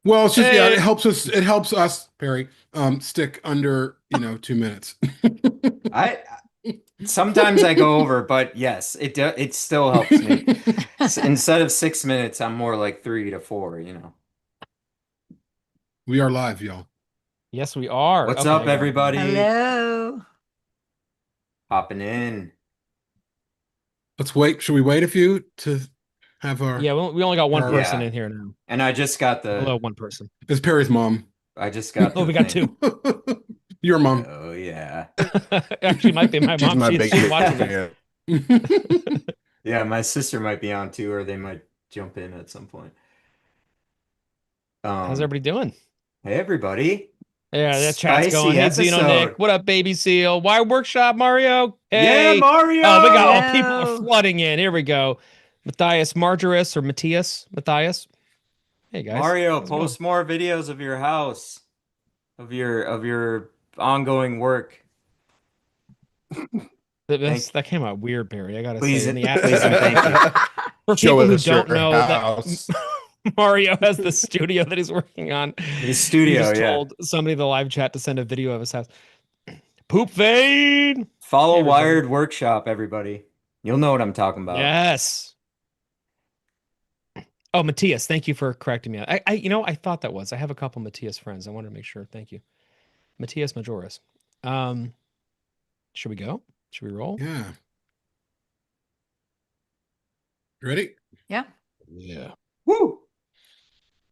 Well, it's just yeah, it Hey, helps us. It helps us, Perry, stick under 2 minutes. I sometimes I go over, but yes, it still helps me. Instead of 6 minutes, I'm more like 3 to 4. We are live, y'all. yes, we are. What's Okay, up, I got it now. everybody? Hello. Hopping in. Let's wait. Should we wait a few to have Yeah, we only got one our person Yeah. in here now. And I just got Hello, the one person. it's Perry's mom. I just got Oh, the we got thing. two. Your mom. Oh yeah. Actually, might be my She's mom. my She's biggest watching this. fan. Yeah, my sister might be on too, or they might jump in at some point. How's Um, everybody doing? hey everybody. Yeah, that chat's going. Spicy Hey, Xeno Nick. episode. What up, Baby Seal? Why workshop, Mario? Yeah, Hey. Oh, we got, Mario! people are Hello. flooding in. Here we go. Matthias Marjoris or Matthias. Matthias. Hey, guys. Mario, How's it going? post more videos of your house, of your ongoing work. Thank That came out weird, Barry. I gotta please say. In the please and thank you. for Show people who us don't your know that house. Mario has the studio that he's working on. His He studio, just yeah. told somebody in the live chat to send a video of his house. Poop Fade. Hey, Follow everybody. Wired Workshop, everybody. You'll know what I'm talking about. Yes. Oh, Matthias, thank you for correcting me. I thought that was. I have a couple Matthias friends. I wanted to make sure. Thank you, Matthias Majoris. Um, should we go? Should we roll? Yeah. You ready? Yeah. Yeah. Woo!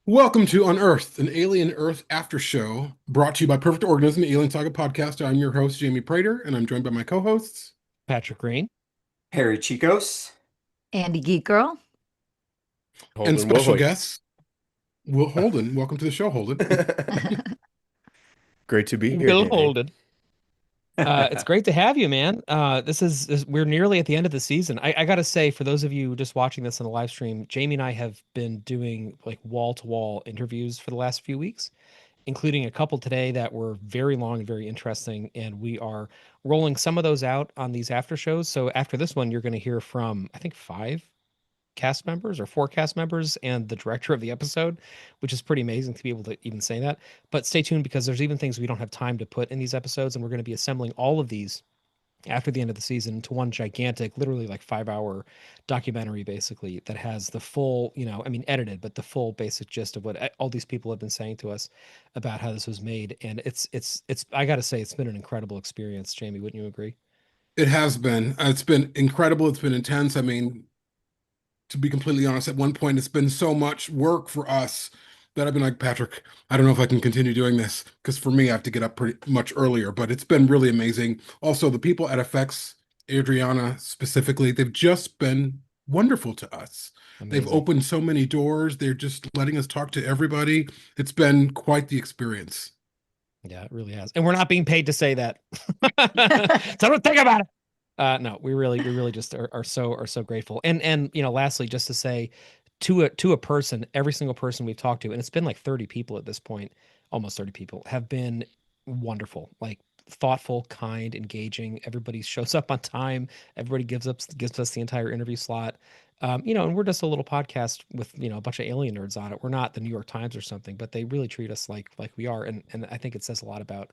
Welcome to Unearthed, an Alien Earth after show brought to you by Perfect Organism, the Alien Saga Podcast. I'm your host, Jamie Prater, and I'm joined by my co-hosts Patrick Green. Harry Chicos. Andy Geek Girl. and Holden special Woolhoy. guests. Will Holden, welcome to the show, Holden. Great to be here, Will Jamie. Holden. It's great to have you, man. We're nearly at the end of the season. I gotta say, for those of you just watching this on the live stream, Jamie and I have been doing like wall-to-wall interviews for the last few weeks, including a couple today that were very long and very interesting. And we are rolling some of those out on these after shows. So after this one, you're going to hear from, I think, 5 cast members or 4 cast members and the director of the episode, which is pretty amazing to be able to even say that. But stay tuned because there's even things we don't have time to put in these episodes. And we're going to be assembling all of these after the end of the season into one gigantic, literally like 5 hour documentary, basically, that has the full, I mean, edited, but the full basic gist of what all these people have been saying to us about how this was made. And I got to say, it's been an incredible experience. Jamie, wouldn't you agree? It has been. It's been incredible. It's been intense. I mean, to be completely honest, at one point, it's been so much work for us that I've been like, Patrick, I don't know if I can continue doing this because for me, I have to get up pretty much earlier, but it's been really amazing. Also, the people at FX, Adriana specifically, they've just been wonderful to us. They've Amazing. opened so many doors. They're just letting us talk to everybody. It's been quite the experience. Yeah, it really has. And we're not being paid to say that. So don't think about it. No, we really just are so grateful. And lastly, just to say to a person, every single person we've talked to, and it's been like 30 people at this point, almost 30 people, have been wonderful, like thoughtful, kind, engaging. Everybody shows up on time. Everybody gives us the entire interview slot. And we're just a little podcast with a bunch of alien nerds on it. We're not the New York Times or something, but they really treat us like we are, and I think it says a lot about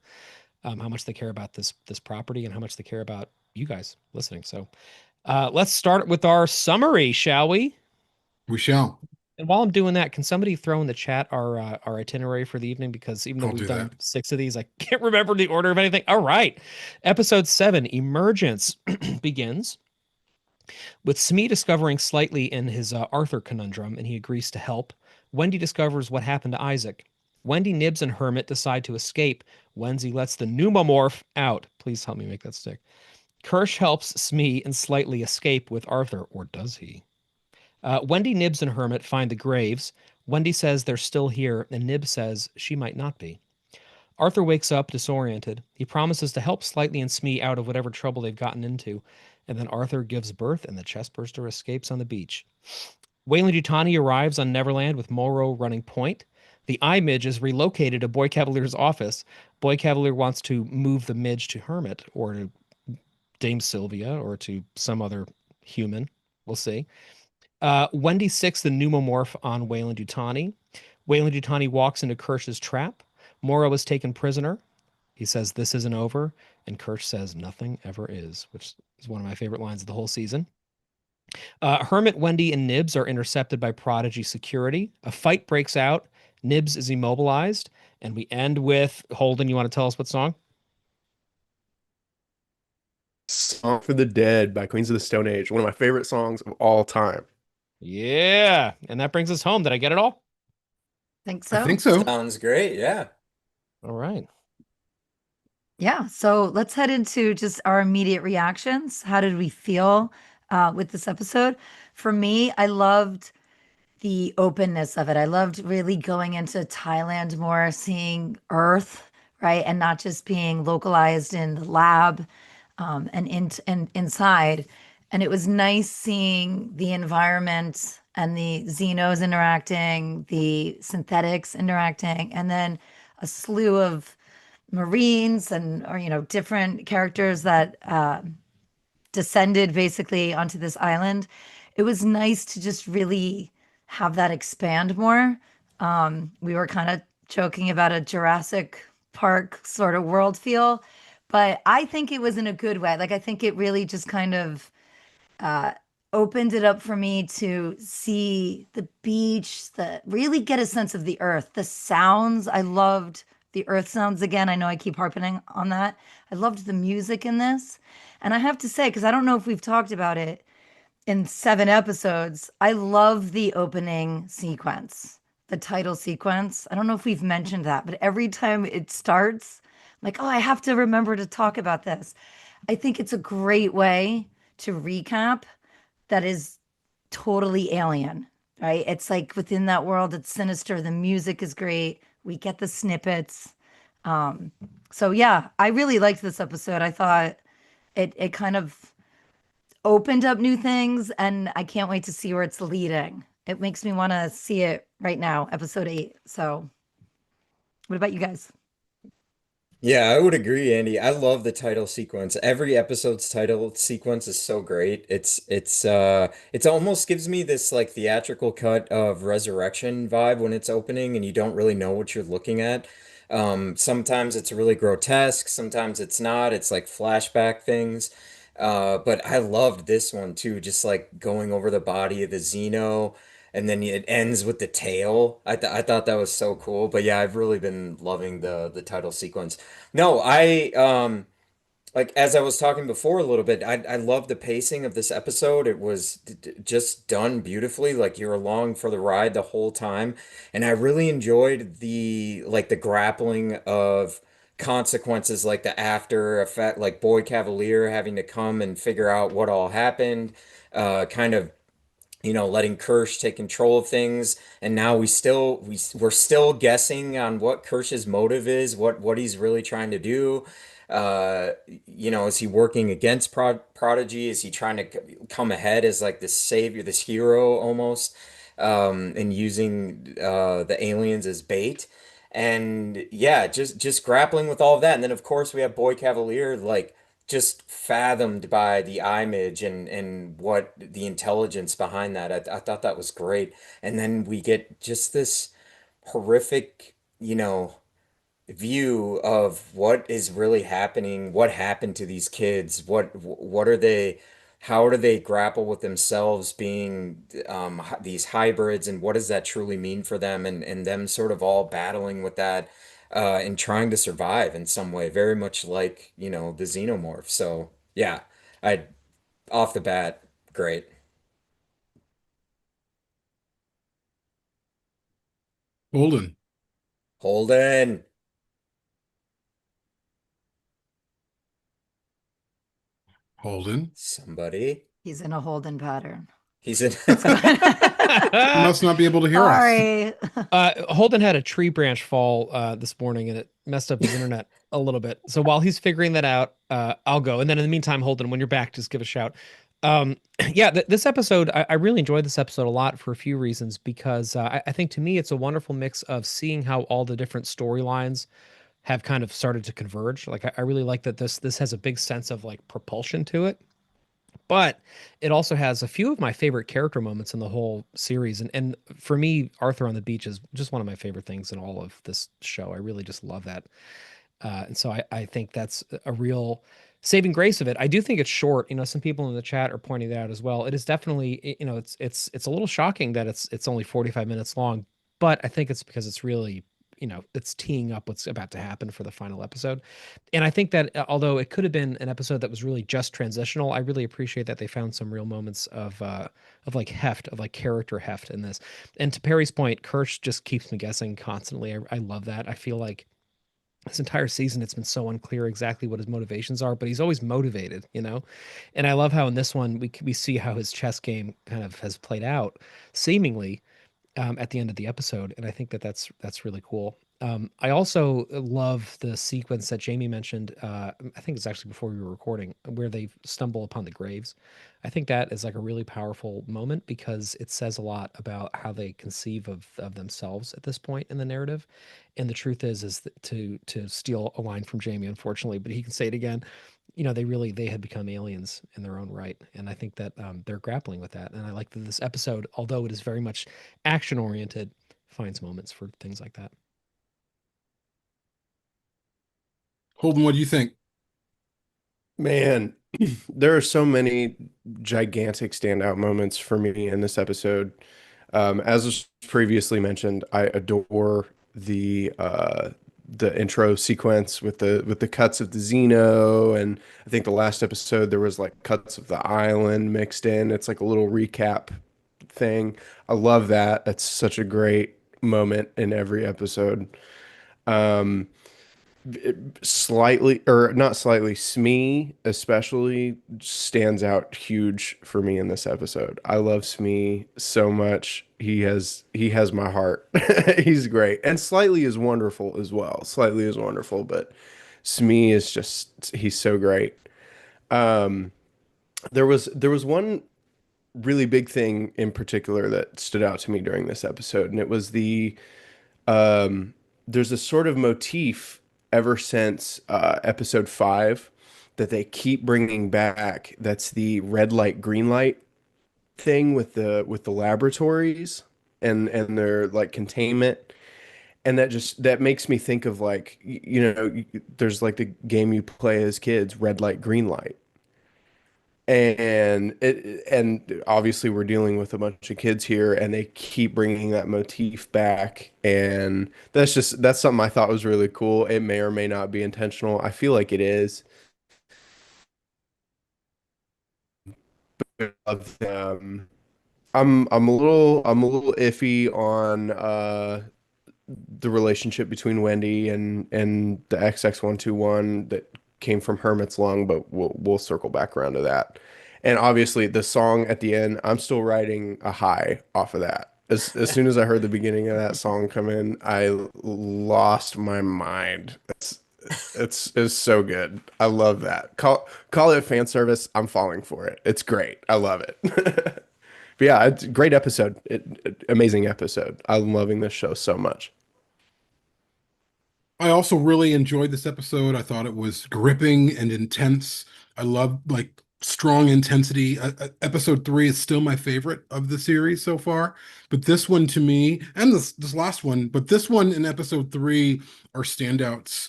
how much they care about this property and how much they care about you guys listening. So let's start with our summary, shall we? We shall. And while I'm doing that, can somebody throw in the chat our itinerary for the evening? Because even though I'll we've do done that. 6 of these, I can't remember the order of anything. All right. Episode 7, Emergence, begins with Smee discovering slightly in his Arthur conundrum, and he agrees to help. Wendy discovers what happened to Isaac. Wendy, Nibs, and Hermit decide to escape. Wendy lets the pneumomorph out. Please help me make that stick. Kirsch helps Smee and slightly escape with Arthur, or does he? Wendy, Nibs, and Hermit find the graves. Wendy says they're still here, and Nibs says she might not be. Arthur wakes up disoriented. He promises to help Slightly and Smee out of whatever trouble they've gotten into, and then Arthur gives birth and the chestburster escapes on the beach. Weyland-Yutani arrives on Neverland with Moro running point. The eye midge is relocated to Boy Cavalier's office. Boy Cavalier wants to move the midge to Hermit or to Dame Sylvia or to some other human. We'll see. Wendy sicks the pneumomorph on Weyland-Yutani. Weyland-Yutani walks into Kirsch's trap. Moro is taken prisoner. He says, "This isn't over." And Kirsch says, "Nothing ever is," which is one of my favorite lines of the whole season. Hermit, Wendy, and Nibs are intercepted by Prodigy security. A fight breaks out. Nibs is immobilized. And we end with, Holden, you want to tell us what song? Song for the Dead by Queens of the Stone Age, one of my favorite songs of all time. Yeah. And that brings us home. Did I get it all? Think I so. think so. Sounds great. Yeah. All right. Yeah. So let's head into just our immediate reactions. How did we feel with this episode? For me, I loved the openness of it. I loved really going into Thailand more, seeing Earth, right? And not just being localized in the lab and inside. And it was nice seeing the environment and the xenos interacting, the synthetics interacting, and then a slew of Marines and or different characters that descended basically onto this island. It was nice to just really have that expand more. We were kind of joking about a Jurassic Park sort of world feel, but I think it was in a good way. Like I think it really just kind of uh, opened it up for me to see the beach, the really get a sense of the earth, the sounds. I loved the earth sounds again. I know I keep harping on that. I loved the music in this. And I have to say, because I don't know if we've talked about it in 7 episodes, I love the opening sequence, the title sequence. I don't know if we've mentioned that, but every time it starts, I'm like, oh, I have to remember to talk about this. I think it's a great way to recap that is totally alien, right? It's like within that world, it's sinister. The music is great. We get the snippets. So yeah, I really liked this episode. I thought it kind of opened up new things, and I can't wait to see where it's leading. It makes me want to see it right now, episode 8. So, what about you guys? Yeah, I would agree, Andy. I love the title sequence. Every episode's title sequence is so great. It's almost gives me this like theatrical cut of Resurrection vibe when it's opening and you don't really know what you're looking at. Sometimes it's really grotesque, sometimes it's not. It's like flashback things. But I loved this one too, just like going over the body of the Xeno and then it ends with the tail. I thought that was so cool. But yeah, I've really been loving the title sequence. No, like as I was talking before a little bit, I love the pacing of this episode. It was just done beautifully. Like you're along for the ride the whole time, and I really enjoyed the grappling of consequences, like the after effect, like Boy Cavalier having to come and figure out what all happened, kind of letting Kirsch take control of things. And now we're still guessing on what Kirsch's motive is, what he's really trying to do. Is he working against Prodigy? Is he trying to come ahead as like this savior, this hero almost, and using the aliens as bait? And yeah, just grappling with all of that. And then of course we have Boy Cavalier like just fathomed by the image and what the intelligence behind that. I thought that was great. And then we get just this horrific, view of what is really happening, what happened to these kids, what are they, how do they grapple with themselves being these hybrids, and what does that truly mean for them, and them sort of all battling with that and trying to survive in some way, very much like, the xenomorph. So yeah, I off the bat, great. Holden. Holden, Holden. somebody. He's in a Holden pattern. He's in. What's going He must not be able to hear us. Sorry. Holden had a tree branch fall this morning, and it messed up his internet a little bit. So while he's figuring that out, I'll go. And then in the meantime, Holden, when you're back, just give a shout. Yeah, this episode, I really enjoyed this episode a lot for a few reasons, because I think to me it's a wonderful mix of seeing how all the different storylines have kind of started to converge. Like I really like that this has a big sense of like propulsion to it. But it also has a few of my favorite character moments in the whole series. And for me, Arthur on the beach is just one of my favorite things in all of this show. I really just love that. And so I think that's a real saving grace of it. I do think it's short. You know, some people in the chat are pointing that out as well. It is definitely, you know, it's a little shocking that it's only 45 minutes long, but I think it's because it's really, you know, it's teeing up what's about to happen for the final episode. And I think that although it could have been an episode that was really just transitional, I really appreciate that they found some real moments of like heft, of like character heft in this. And to Perry's point, Kirsch just keeps me guessing constantly. I love that. I feel like this entire season it's been so unclear exactly what his motivations are, but he's always motivated, you know. And I love how in this one we see how his chess game kind of has played out seemingly at the end of the episode, and I think that that's really cool. I also love the sequence that Jamie mentioned. I think it's actually before we were recording, where they stumble upon the graves. I think that is like a really powerful moment because it says a lot about how they conceive of themselves at this point in the narrative. And the truth is that to steal a line from Jamie, unfortunately, but he can say it again. You know, they had become aliens in their own right, and I think that they're grappling with that. And I like that this episode, although it is very much action oriented, finds moments for things like that. Holden, what do you think? Man, there are so many gigantic standout moments for me in this episode. As was previously mentioned, I adore the intro sequence with the cuts of the Xeno, and I think the last episode there was like cuts of the island mixed in. It's like a little recap thing. I love that. That's such a great moment in every episode. Um, Slightly, or not slightly, Smee especially stands out huge for me in this episode. I love Smee so much. He has my heart. He's great. And Slightly is wonderful as well. Slightly is wonderful, but Smee is just he's so great. Um there was one really big thing in particular that stood out to me during this episode, and it was um, there's a sort of motif ever since episode 5 that they keep bringing back. That's the red light, green light thing with the laboratories and their like containment. And that makes me think of like there's like the game you play as kids, red light, green light. And obviously we're dealing with a bunch of kids here, and they keep bringing that motif back, and that's something I thought was really cool. It may or may not be intentional. I feel like it is. Of I'm a little iffy on the relationship between Wendy and the XX121 that came from Hermit's Lung, but we'll circle back around to that. And obviously the song at the end, I'm still riding a high off of that. As soon as I heard the beginning of that song come in, I lost my mind. It's so good. I love that. Call it fan service. I'm falling for it. It's great. I love it. But yeah, it's a great episode. Amazing episode. I'm loving this show so much. I also really enjoyed this episode. I thought it was gripping and intense. I love like strong intensity. Episode 3 is still my favorite of the series so far, but this one to me, and this last one, but this one and episode 3 are standouts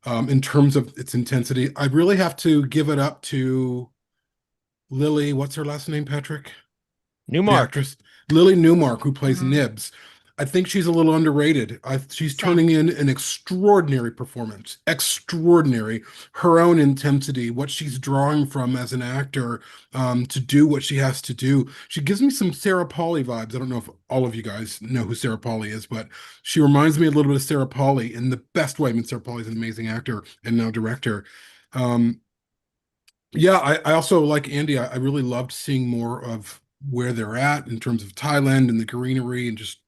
in terms of its intensity. I really have to give it up to Lily. What's her last name, Patrick? The Newmark. actress Lily Newmark, who plays Mhm. Nibs. I think she's a little underrated. She's Same. turning in an extraordinary performance, extraordinary. Her own intensity, what she's drawing from as an actor, to do what she has to do. She gives me some Sarah Polley vibes. I don't know if all of you guys know who Sarah Polley is, but she reminds me a little bit of Sarah Polley in the best way. I mean, Sarah Polley's an amazing actor and now director. Um, yeah, I also like Andy. I really loved seeing more of where they're at in terms of Thailand and the greenery and just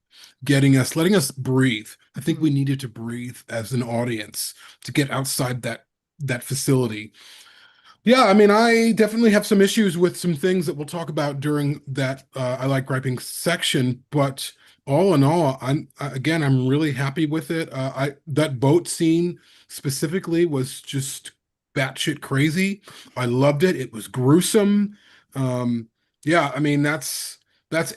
letting us breathe. I think we needed to breathe as an audience to get outside that facility. Yeah, I mean, I definitely have some issues with some things that we'll talk about during that I like griping section, but all in all, again, I'm really happy with it. I that boat scene specifically was just batshit crazy. I loved it. It was gruesome. Yeah, I mean that's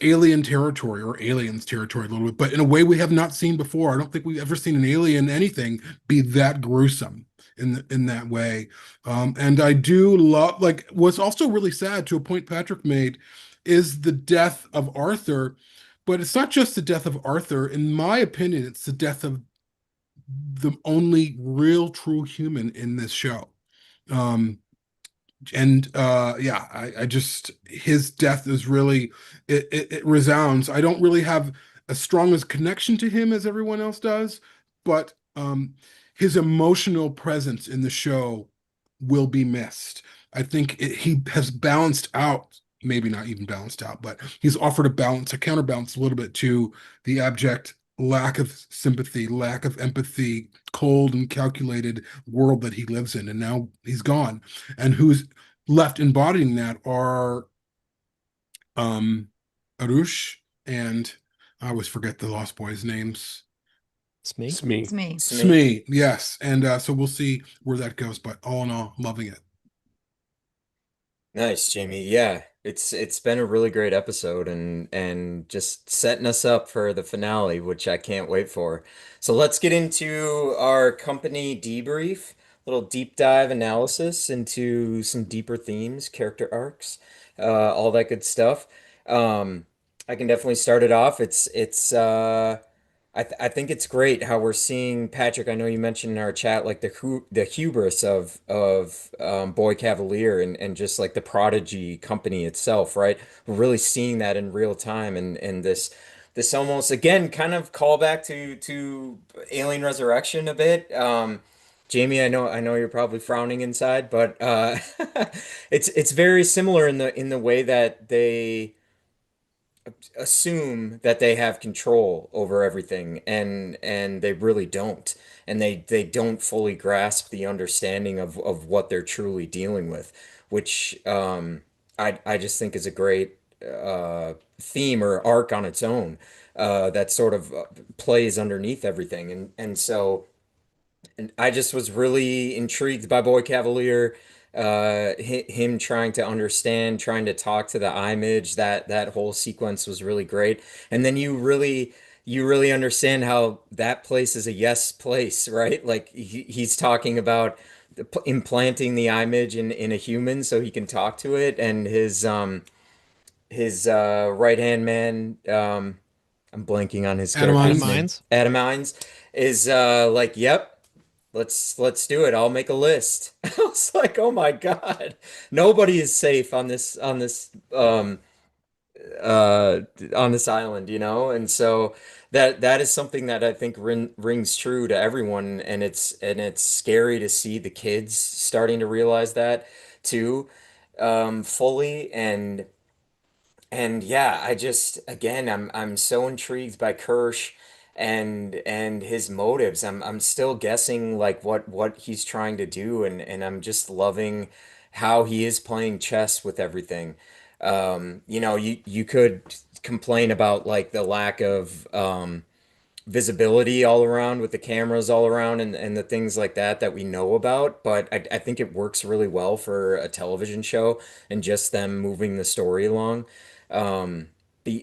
alien territory or aliens territory a little bit, but in a way we have not seen before. I don't think we've ever seen an alien anything be that gruesome in that way. And I do love, like, what's also really sad to a point Patrick made is the death of Arthur, but it's not just the death of Arthur. In my opinion, it's the death of the only real true human in this show. Um, and yeah, I just his death is really it resounds. I don't really have as strong as connection to him as everyone else does, but his emotional presence in the show will be missed. I think he has balanced out, maybe not even balanced out, but he's offered a balance, a counterbalance a little bit to the abject lack of sympathy, lack of empathy, cold and calculated world that he lives in. And now he's gone. And who's left embodying that are Arush and I always forget the Lost Boys' names. Smee. Smee. It's me. Smee, yes. And so we'll see where that goes. But all in all, loving it. Nice, Jamie. Yeah, it's been a really great episode and just setting us up for the finale, which I can't wait for. So let's get into our company debrief, little deep dive analysis into some deeper themes, character arcs, all that good stuff. Um, I can definitely start it off. I think it's great how we're seeing Patrick. I know you mentioned in our chat like the hubris of Boy Cavalier and just like the Prodigy company itself, right? We're really seeing that in real time, and this almost again kind of callback to Alien Resurrection a bit. Jamie, I know you're probably frowning inside, but it's very similar in the way that they assume that they have control over everything and they really don't, and they don't fully grasp the understanding of what they're truly dealing with, which I just think is a great theme or arc on its own, that sort of plays underneath everything, and so and I just was really intrigued by Boy Cavalier, him trying to understand, trying to talk to the image. That whole sequence was really great. And then you really understand how that place is a yes place, right? Like he's talking about implanting the image in a human so he can talk to it, and his right hand man, I'm blanking on his Adam character's Adam Hines. name. Mines. Adam Hines is like, yep. Let's do it. I'll make a list. I was like, oh my God. Nobody is safe on this island, you know? And so that is something that I think rings true to everyone, and it's scary to see the kids starting to realize that too, fully. And yeah, I just again I'm so intrigued by Kirsch and his motives. I'm still guessing like what he's trying to do, and I'm just loving how he is playing chess with everything. You could complain about like the lack of visibility all around with the cameras all around and the things like that we know about. But I think it works really well for a television show and just them moving the story along.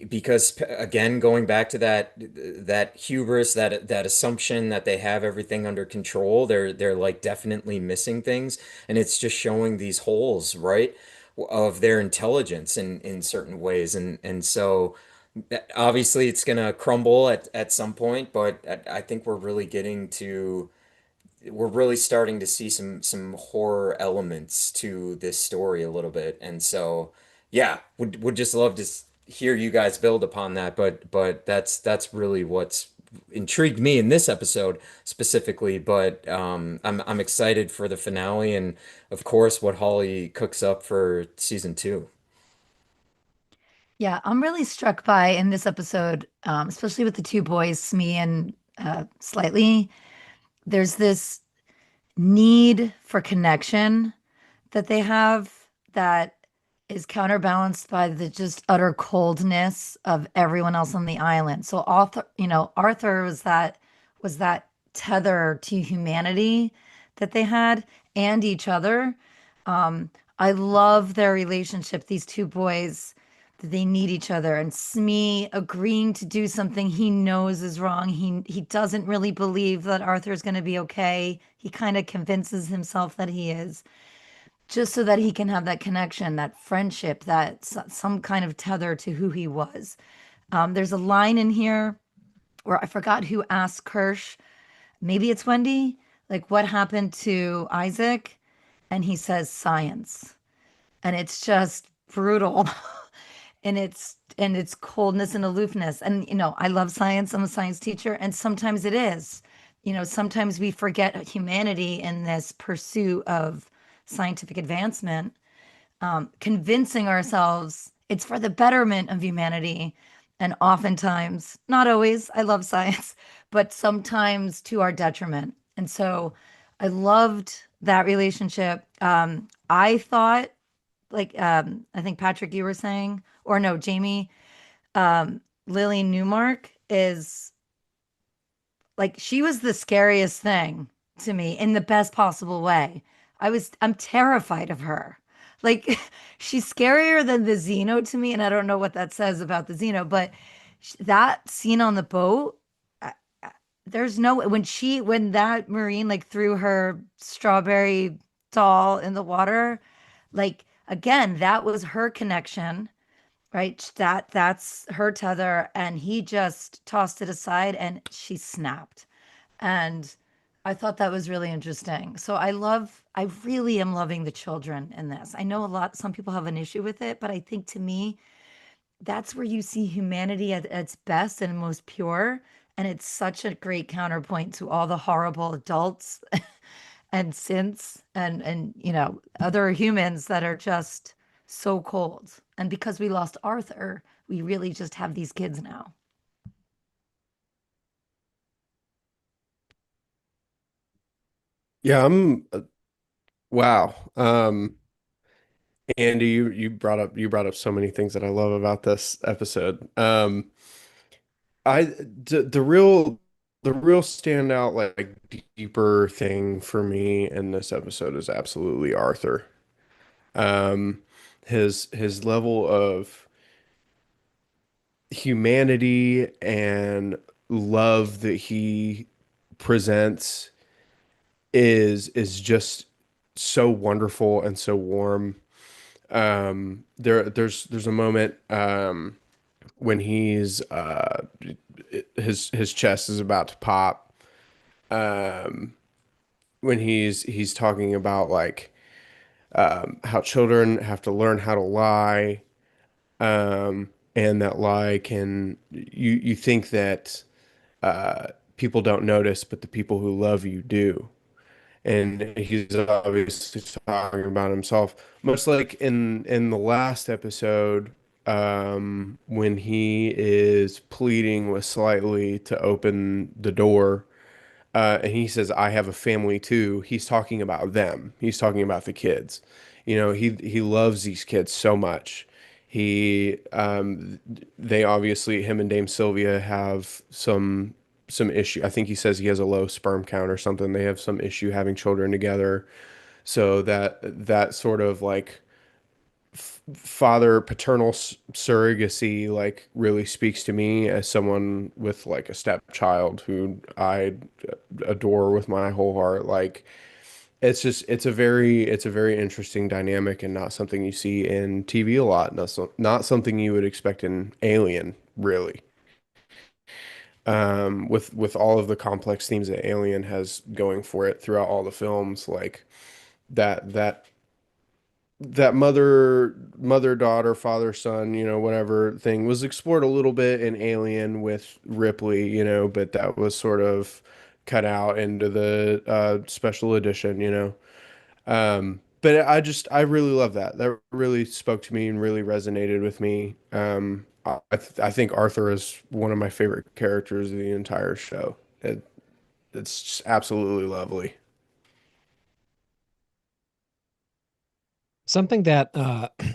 Because again, going back to that hubris, that assumption that they have everything under control, they're like definitely missing things, and it's just showing these holes, right, of their intelligence in certain ways, and so obviously it's gonna crumble at some point, but I think we're really starting to see some horror elements to this story a little bit, and so yeah, would just love to hear you guys build upon that, but that's really what's intrigued me in this episode specifically, but I'm excited for the finale and of course what Holly cooks up for season two. Yeah, I'm really struck by in this episode, especially with the two boys, Smee and Slightly. There's this need for connection that they have that is counterbalanced by the just utter coldness of everyone else on the island. So Arthur was that tether to humanity that they had, and each other. I love their relationship, these two boys, that they need each other. And Smee agreeing to do something he knows is wrong. He doesn't really believe that Arthur's going to be okay. He kind of convinces himself that he is, just so that he can have that connection, that friendship, that some kind of tether to who he was. There's a line in here where I forgot who asked Kirsch, maybe it's Wendy, like what happened to Isaac? And he says science. And it's just brutal in its coldness and aloofness. And I love science. I'm a science teacher, and sometimes it is. Sometimes we forget humanity in this pursuit of scientific advancement, convincing ourselves it's for the betterment of humanity. And oftentimes, not always, I love science, but sometimes to our detriment. And so I loved that relationship. I thought, like, I think Patrick, you were saying, or no, Jamie, Lily Newmark is like, she was the scariest thing to me in the best possible way. I'm terrified of her. Like, she's scarier than the Xeno to me, and I don't know what that says about the Xeno, but that scene on the boat, there's no when that Marine like threw her strawberry doll in the water, like again, that was her connection, right? That's her tether, and he just tossed it aside and she snapped. And I thought that was really interesting. So I really am loving the children in this. I know some people have an issue with it, but I think to me, that's where you see humanity at its best and most pure. And it's such a great counterpoint to all the horrible adults and synths and other humans that are just so cold. And because we lost Arthur, we really just have these kids now. Yeah, I'm wow. Andy, you brought up so many things that I love about this episode. The real standout, like, deeper thing for me in this episode is absolutely Arthur. Um, his level of humanity and love that he presents is just so wonderful and so warm. There's a moment when his chest is about to pop, um, when he's talking about, like, how children have to learn how to lie, and that lie can you think that people don't notice, but the people who love you do. And he's obviously talking about himself, much like in the last episode, when he is pleading with Slightly to open the door, and he says, "I have a family too." He's talking about them. He's talking about the kids. He loves these kids so much. They obviously, him and Dame Sylvia have some issue. I think he says he has a low sperm count or something. They have some issue having children together. So that sort of, like, father paternal surrogacy, like, really speaks to me as someone with, like, a stepchild who I adore with my whole heart. Like, it's a very interesting dynamic, and not something you see in TV a lot. Not something you would expect in Alien, really. With all of the complex themes that Alien has going for it throughout all the films, like, that that mother daughter father son, whatever thing was explored a little bit in Alien with Ripley, but that was sort of cut out into the special edition. But I really love that. That really spoke to me and really resonated with me. I think Arthur is one of my favorite characters of the entire show. It's just absolutely lovely. Something that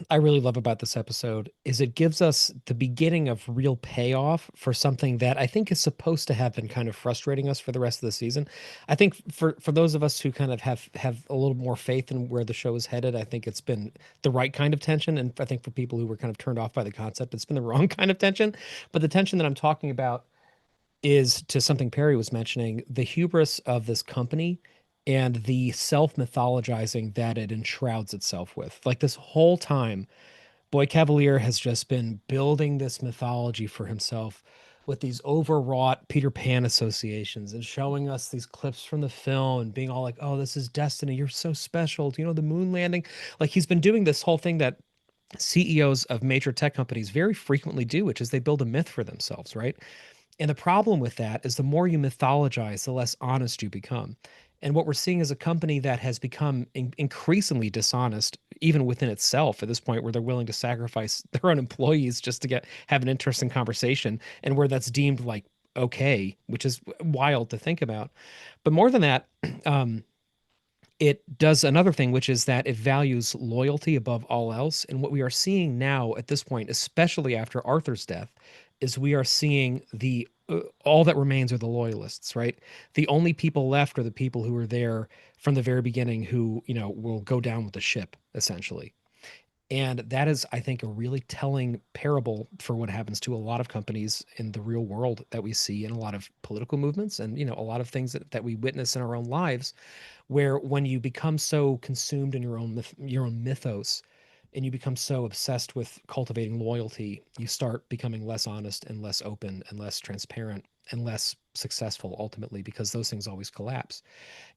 I really love about this episode is it gives us the beginning of real payoff for something that I think is supposed to have been kind of frustrating us for the rest of the season. I think for those of us who kind of have a little more faith in where the show is headed, I think it's been the right kind of tension. And I think for people who were kind of turned off by the concept, it's been the wrong kind of tension. But the tension that I'm talking about is to something Perry was mentioning, the hubris of this company and the self mythologizing that it enshrouds itself with. Like this whole time, Boy Cavalier has just been building this mythology for himself with these overwrought Peter Pan associations and showing us these clips from the film and being all like, oh, this is destiny. You're so special. Do you know the moon landing? Like he's been doing this whole thing that CEOs of major tech companies very frequently do, which is they build a myth for themselves, right? And the problem with that is the more you mythologize, the less honest you become. And what we're seeing is a company that has become increasingly dishonest, even within itself, at this point, where they're willing to sacrifice their own employees just to have an interesting conversation, and where that's deemed like okay, which is wild to think about. But more than that, it does another thing, which is that it values loyalty above all else. And what we are seeing now at this point, especially after Arthur's death, is we are seeing the all that remains are the loyalists, right? The only people left are the people who were there from the very beginning, who will go down with the ship, essentially. And that is, I think, a really telling parable for what happens to a lot of companies in the real world that we see in a lot of political movements and a lot of things that we witness in our own lives, where when you become so consumed in your own mythos and you become so obsessed with cultivating loyalty, you start becoming less honest and less open and less transparent and less successful ultimately, because those things always collapse.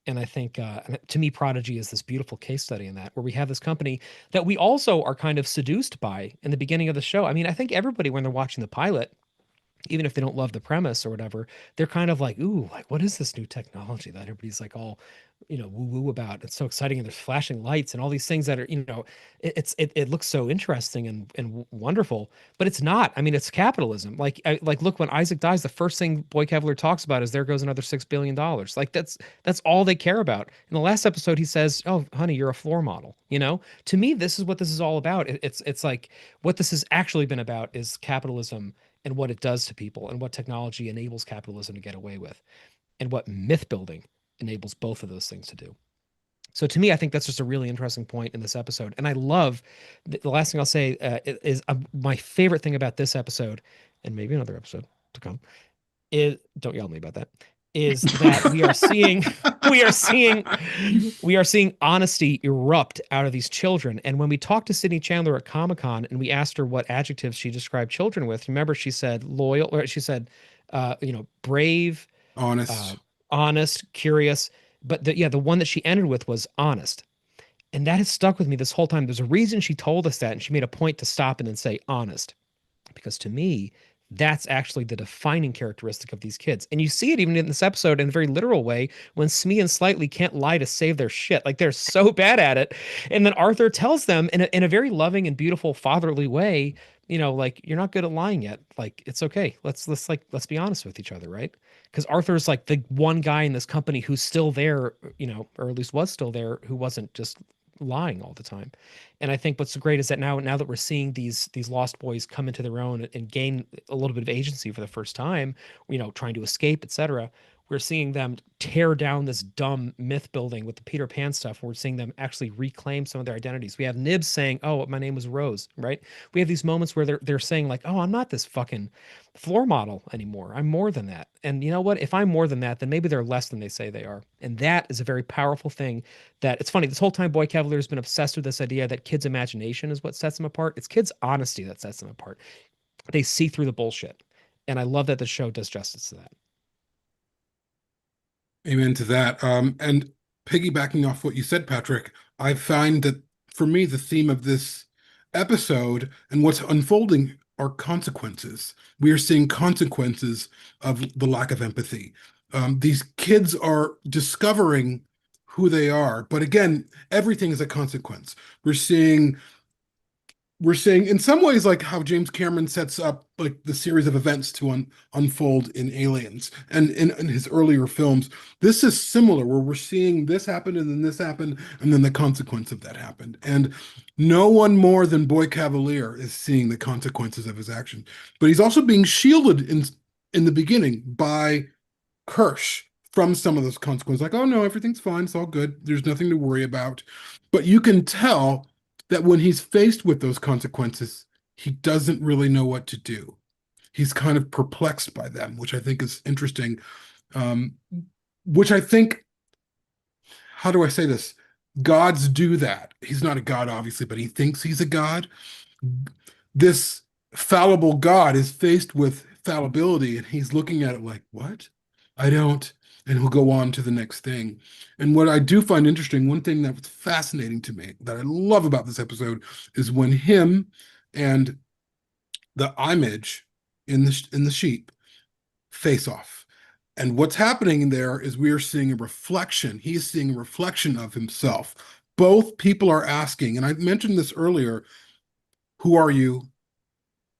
And I think, to me, Prodigy is this beautiful case study in that, where we have this company that we also are kind of seduced by in the beginning of the show. I mean, I think everybody, when they're watching the pilot, even if they don't love the premise or whatever, they're kind of like, ooh, like, what is this new technology that everybody's like all, woo woo about? It's so exciting. And there's flashing lights and all these things that are, it looks so interesting and wonderful, but it's not. I mean, it's capitalism. Like, look, when Isaac dies, the first thing Boy Cavalier talks about is there goes another $6 billion. Like that's all they care about. In the last episode, he says, oh, honey, you're a floor model. To me, this is what this is all about. It's like what this has actually been about is capitalism and what it does to people, and what technology enables capitalism to get away with, and what myth building enables both of those things to do. So to me, I think that's just a really interesting point in this episode. And I love the last thing I'll say is my favorite thing about this episode, and maybe another episode to come, is, don't yell at me about that, is that we are seeing honesty erupt out of these children. And when we talked to Sydney Chandler at Comic-Con and we asked her what adjectives she described children with, remember she said loyal, or she said brave, Honest. honest, curious, but the one that she ended with was honest. And that has stuck with me this whole time. There's a reason she told us that, and she made a point to stop and then say honest, because to me, that's actually the defining characteristic of these kids. And you see it even in this episode in a very literal way when Smee and Slightly can't lie to save their shit. Like they're so bad at it. And then Arthur tells them in a very loving and beautiful fatherly way, like, you're not good at lying yet. Like, it's okay. Let's be honest with each other, right? Because Arthur's like the one guy in this company who's still there, or at least was still there, who wasn't just lying all the time. And I think what's great is that now that we're seeing these lost boys come into their own and gain a little bit of agency for the first time, trying to escape, etc., we're seeing them tear down this dumb myth building with the Peter Pan stuff. And we're seeing them actually reclaim some of their identities. We have Nibs saying, oh, my name was Rose, right? We have these moments where they're saying like, oh, I'm not this fucking floor model anymore. I'm more than that. And you know what? If I'm more than that, then maybe they're less than they say they are. And that is a very powerful thing. That it's funny. This whole time, Boy Cavalier has been obsessed with this idea that kids' imagination is what sets them apart. It's kids' honesty that sets them apart. They see through the bullshit. And I love that the show does justice to that. Amen to that. And piggybacking off what you said, Patrick, I find that for me, the theme of this episode and what's unfolding are consequences. We are seeing consequences of the lack of empathy. These kids are discovering who they are. But again, everything is a consequence. We're seeing we're seeing in some ways like how James Cameron sets up like the series of events to unfold in Aliens and in his earlier films. This is similar where we're seeing this happen and then this happened and then the consequence of that happened. And no one more than Boy Cavalier is seeing the consequences of his action. But he's also being shielded in the beginning by Kirsch from some of those consequences. Like, oh no, everything's fine, it's all good. There's nothing to worry about. But you can tell that when he's faced with those consequences, he doesn't really know what to do. He's kind of perplexed by them, which I think is interesting. Um, which I think, how do I say this? Gods do that. He's not a god, obviously, but he thinks he's a god. This fallible God is faced with fallibility, and he's looking at it like, what? I don't. And he'll go on to the next thing. And what I do find interesting, one thing that was fascinating to me, that I love about this episode, is when him and the image in the sheep face off. And what's happening there is we are seeing a reflection. He's seeing a reflection of himself. Both people are asking, and I mentioned this earlier, who are you?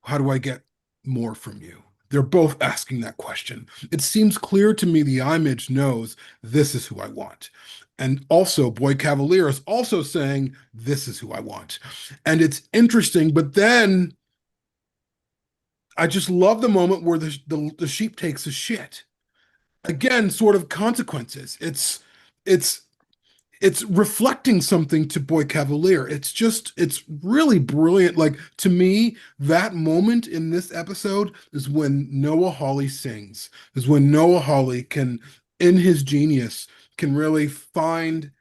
How do I get more from you? They're both asking that question. It seems clear to me the image knows this is who I want. And also, Boy Cavalier is also saying, this is who I want. And it's interesting, but then I just love the moment where the sheep takes a shit. Again, sort of consequences. It's it's reflecting something to Boy Cavalier. It's really brilliant. Like to me, that moment in this episode is when Noah Hawley sings, is when Noah Hawley can, in his genius, can really find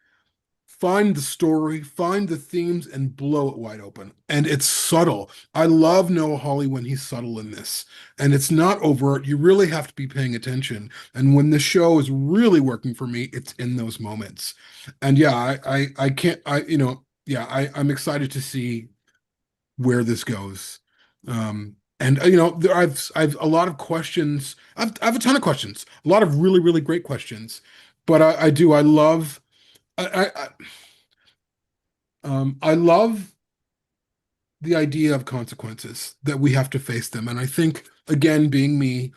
the story, find the themes, and blow it wide open. And it's subtle. I love Noah Hawley when he's subtle in this. And it's not overt. You really have to be paying attention. And when the show is really working for me, it's in those moments. And yeah, I can't, I'm excited to see where this goes. I've a lot of questions. I have a ton of questions, a lot of really, really great questions. But I love, I love the idea of consequences, that we have to face them. And I think, again, being me,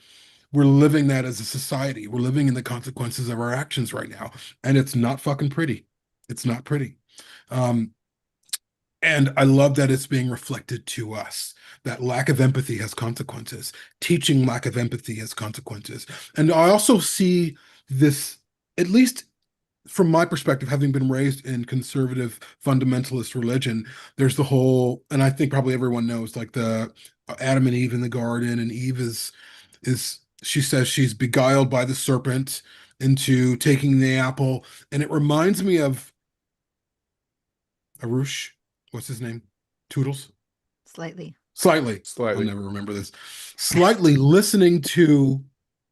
we're living that as a society. We're living in the consequences of our actions right now. And it's not fucking pretty. It's not pretty. Um, and I love that it's being reflected to us. That lack of empathy has consequences. Teaching lack of empathy has consequences. And I also see this, at least from my perspective, having been raised in conservative fundamentalist religion, there's the whole, and I think probably everyone knows, like the Adam and Eve in the garden, and Eve is she says she's beguiled by the serpent into taking the apple, and it reminds me of Arush, what's his name? Toodles? Slightly. Slightly. I'll never remember this. Slightly listening to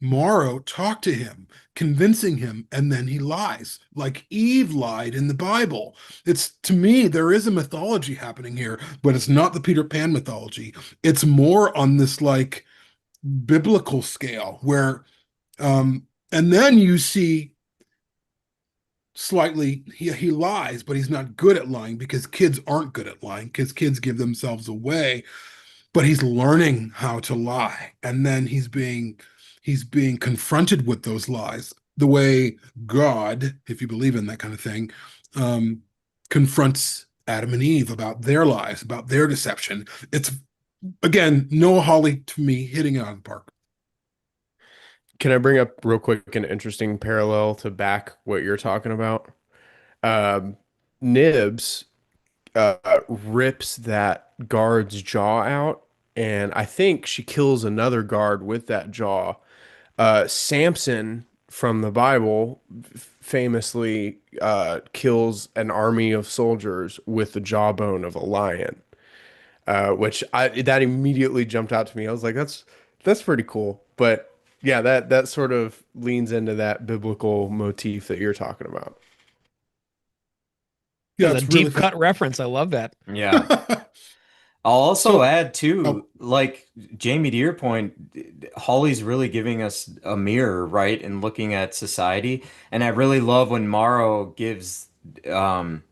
Morrow talk to him, convincing him, and then he lies, like Eve lied in the Bible. It's, to me, there is a mythology happening here, but it's not the Peter Pan mythology. It's more on this like biblical scale where, and then you see Slightly he lies, but he's not good at lying because kids aren't good at lying because kids give themselves away, but he's learning how to lie, and then he's being confronted with those lies the way God, if you believe in that kind of thing, confronts Adam and Eve about their lies, about their deception. It's, again, Noah Hawley, to me, hitting it out of the park. Can I bring up real quick an interesting parallel to back what you're talking about? Um, Nibs rips that guard's jaw out, and I think she kills another guard with that jaw. Samson from the Bible famously kills an army of soldiers with the jawbone of a lion, which that immediately jumped out to me. I was like, that's pretty cool. But yeah, that sort of leans into that biblical motif that you're talking about. Yeah, That's a it's really deep cut reference. I love that. Yeah. I'll also So, add too, oh, like Jamie, to your point, Holly's really giving us a mirror, right? And looking at society. And I really love when Morrow um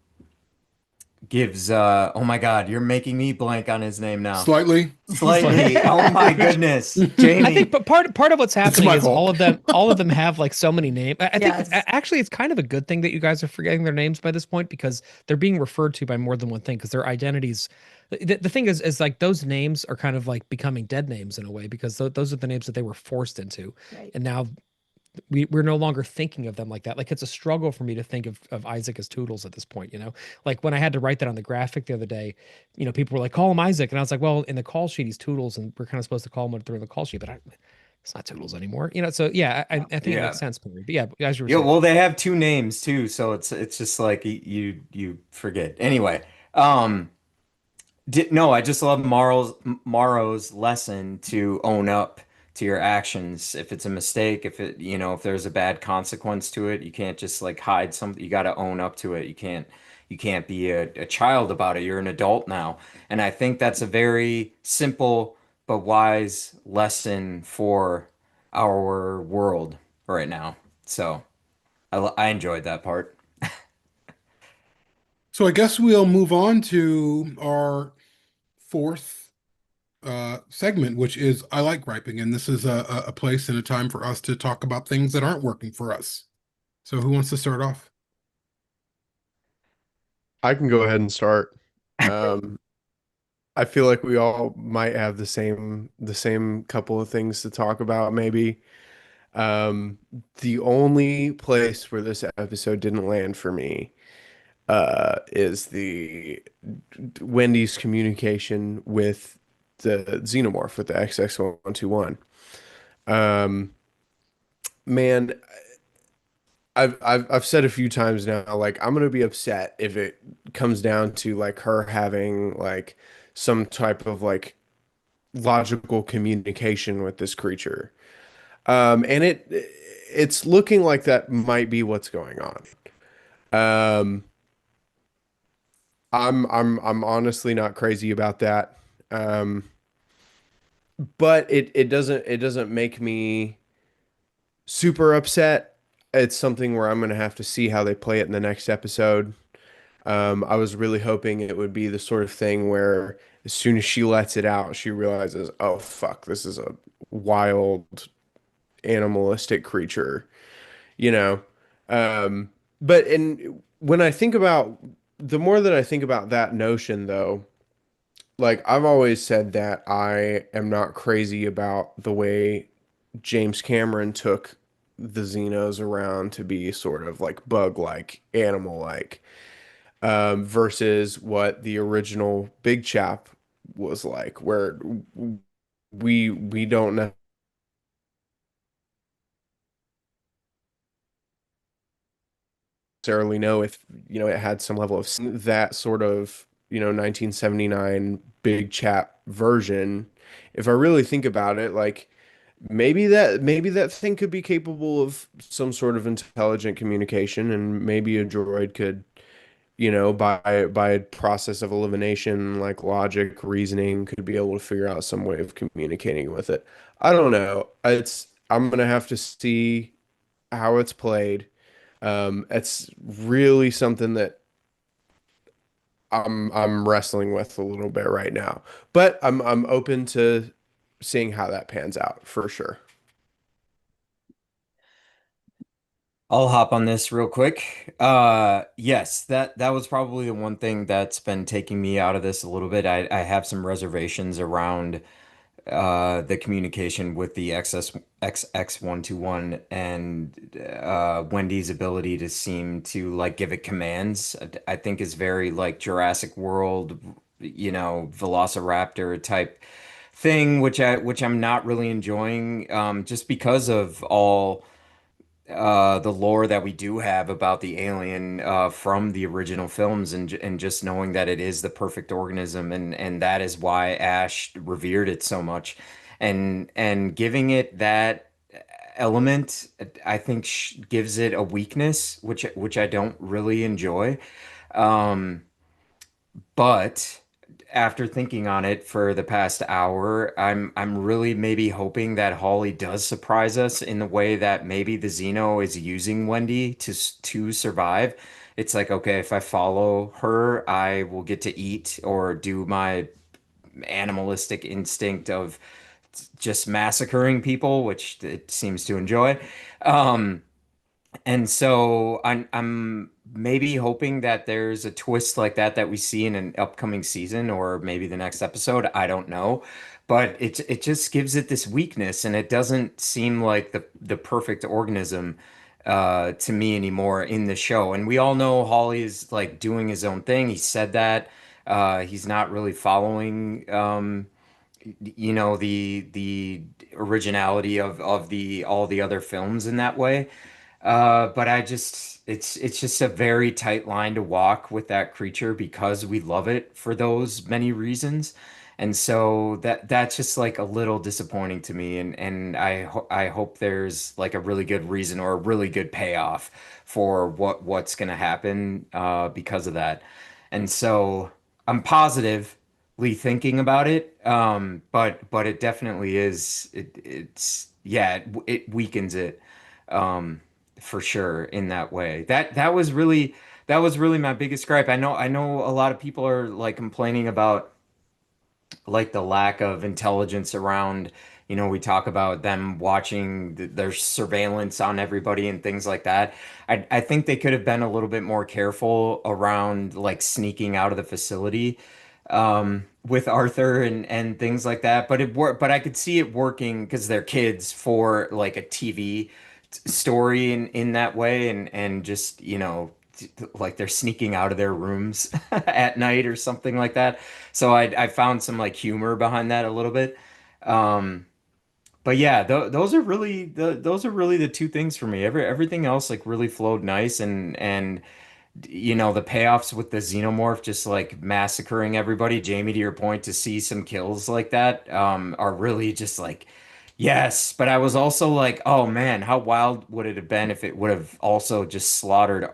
gives oh my God, you're making me blank on his name now. Slightly. Slightly. Oh my goodness. I Jamie. think, but part of what's happening my is fault. all of them have like so many names. I think Yes. actually it's kind of a good thing that you guys are forgetting their names by this point because they're being referred to by more than one thing because their identities. The thing is like those names are kind of like becoming dead names in a way because those are the names that they were forced into, Right. and now we're no longer thinking of them like that. Like it's a struggle for me to think of Isaac as Toodles at this point, you know? Like when I had to write that on the graphic the other day, you know, people were like, call him Isaac. And I was like, well, in the call sheet, he's Toodles, and we're kind of supposed to call him what they're in the call sheet, but it's not Toodles anymore. You know, so yeah, I think it Yeah. makes sense, Corey. But yeah, as you were Yeah, saying. well, they have two names too, so it's just like you forget. Anyway, um no, I just love Morrow's lesson to own up to your actions. If it's a mistake, if it, you know, if there's a bad consequence to it, you can't just like hide something. You got to own up to it. You can't be a child about it. You're an adult now. And I think that's a very simple but wise lesson for our world right now. So I enjoyed that part. So I guess we'll move on to our fourth segment, which is I like griping, and this is a place and a time for us to talk about things that aren't working for us. So who wants to start off? I can go ahead and start. Um, I feel like we all might have the same couple of things to talk about, maybe. Um, the only place where this episode didn't land for me is the Wendy's communication with the xenomorph with the XX121. Um, man, I've said a few times now, like I'm gonna be upset if it comes down to like her having like some type of like logical communication with this creature. And it's looking like that might be what's going on. Um, I'm honestly not crazy about that. Um, but it doesn't make me super upset. It's something where I'm gonna have to see how they play it in the next episode. I was really hoping it would be the sort of thing where as soon as she lets it out, she realizes, oh fuck, this is a wild animalistic creature, you know. But and when I think about the more that I think about that notion though, like I've always said that I am not crazy about the way James Cameron took the Xenos around to be sort of like bug-like, animal-like, versus what the original Big Chap was like, where we don't necessarily know if it had some level of that sort of 1979 Big Chap version. If I really think about it, like maybe that thing could be capable of some sort of intelligent communication, and maybe a droid could, by a process of elimination, like logic, reasoning, could be able to figure out some way of communicating with it. I don't know. I'm gonna have to see how it's played. It's really something that I'm wrestling with a little bit right now, but I'm open to seeing how that pans out for sure. I'll hop on this real quick. Yes, that was probably the one thing that's been taking me out of this a little bit. I have some reservations around the communication with the XX121 and Wendy's ability to seem to like give it commands. I think is very like Jurassic World, Velociraptor type thing, which I'm not really enjoying, just because of all the lore that we do have about the alien from the original films, and just knowing that it is the perfect organism, and that is why Ash revered it so much, and giving it that element, I think gives it a weakness, which I don't really enjoy. Um, but after thinking on it for the past hour, I'm really maybe hoping that Holly does surprise us in the way that maybe the Xeno is using Wendy to survive, It's like, okay, if I follow her, I will get to eat or do my animalistic instinct of just massacring people, which it seems to enjoy. Um, and so I'm maybe hoping that there's a twist like that we see in an upcoming season or maybe the next episode. I don't know. But it just gives it this weakness, and it doesn't seem like the perfect organism to me anymore in the show. And we all know Hawley is like doing his own thing. He said that. He's not really following the originality of the all the other films in that way. But it's just a very tight line to walk with that creature because we love it for those many reasons. And so that's just like a little disappointing to me. And I hope there's like a really good reason or a really good payoff for what's gonna happen because of that. And so I'm positively thinking about it. But it definitely is it's yeah, it weakens it. Um, for sure in that way. That was really my biggest gripe. I know a lot of people are like complaining about like the lack of intelligence around, we talk about them watching their surveillance on everybody and things like that. I think they could have been a little bit more careful around like sneaking out of the facility with Arthur and things like that. But it worked, but I could see it working because they're kids for like a TV story in that way and just like they're sneaking out of their rooms at night or something like that. So I found some like humor behind that a little bit. Um, but yeah, those are really the two things for me. Everything else like really flowed nice and the payoffs with the xenomorph just like massacring everybody. Jamie, to your point, to see some kills like that are really just like yes. But I was also like, oh man, how wild would it have been if it would have also just slaughtered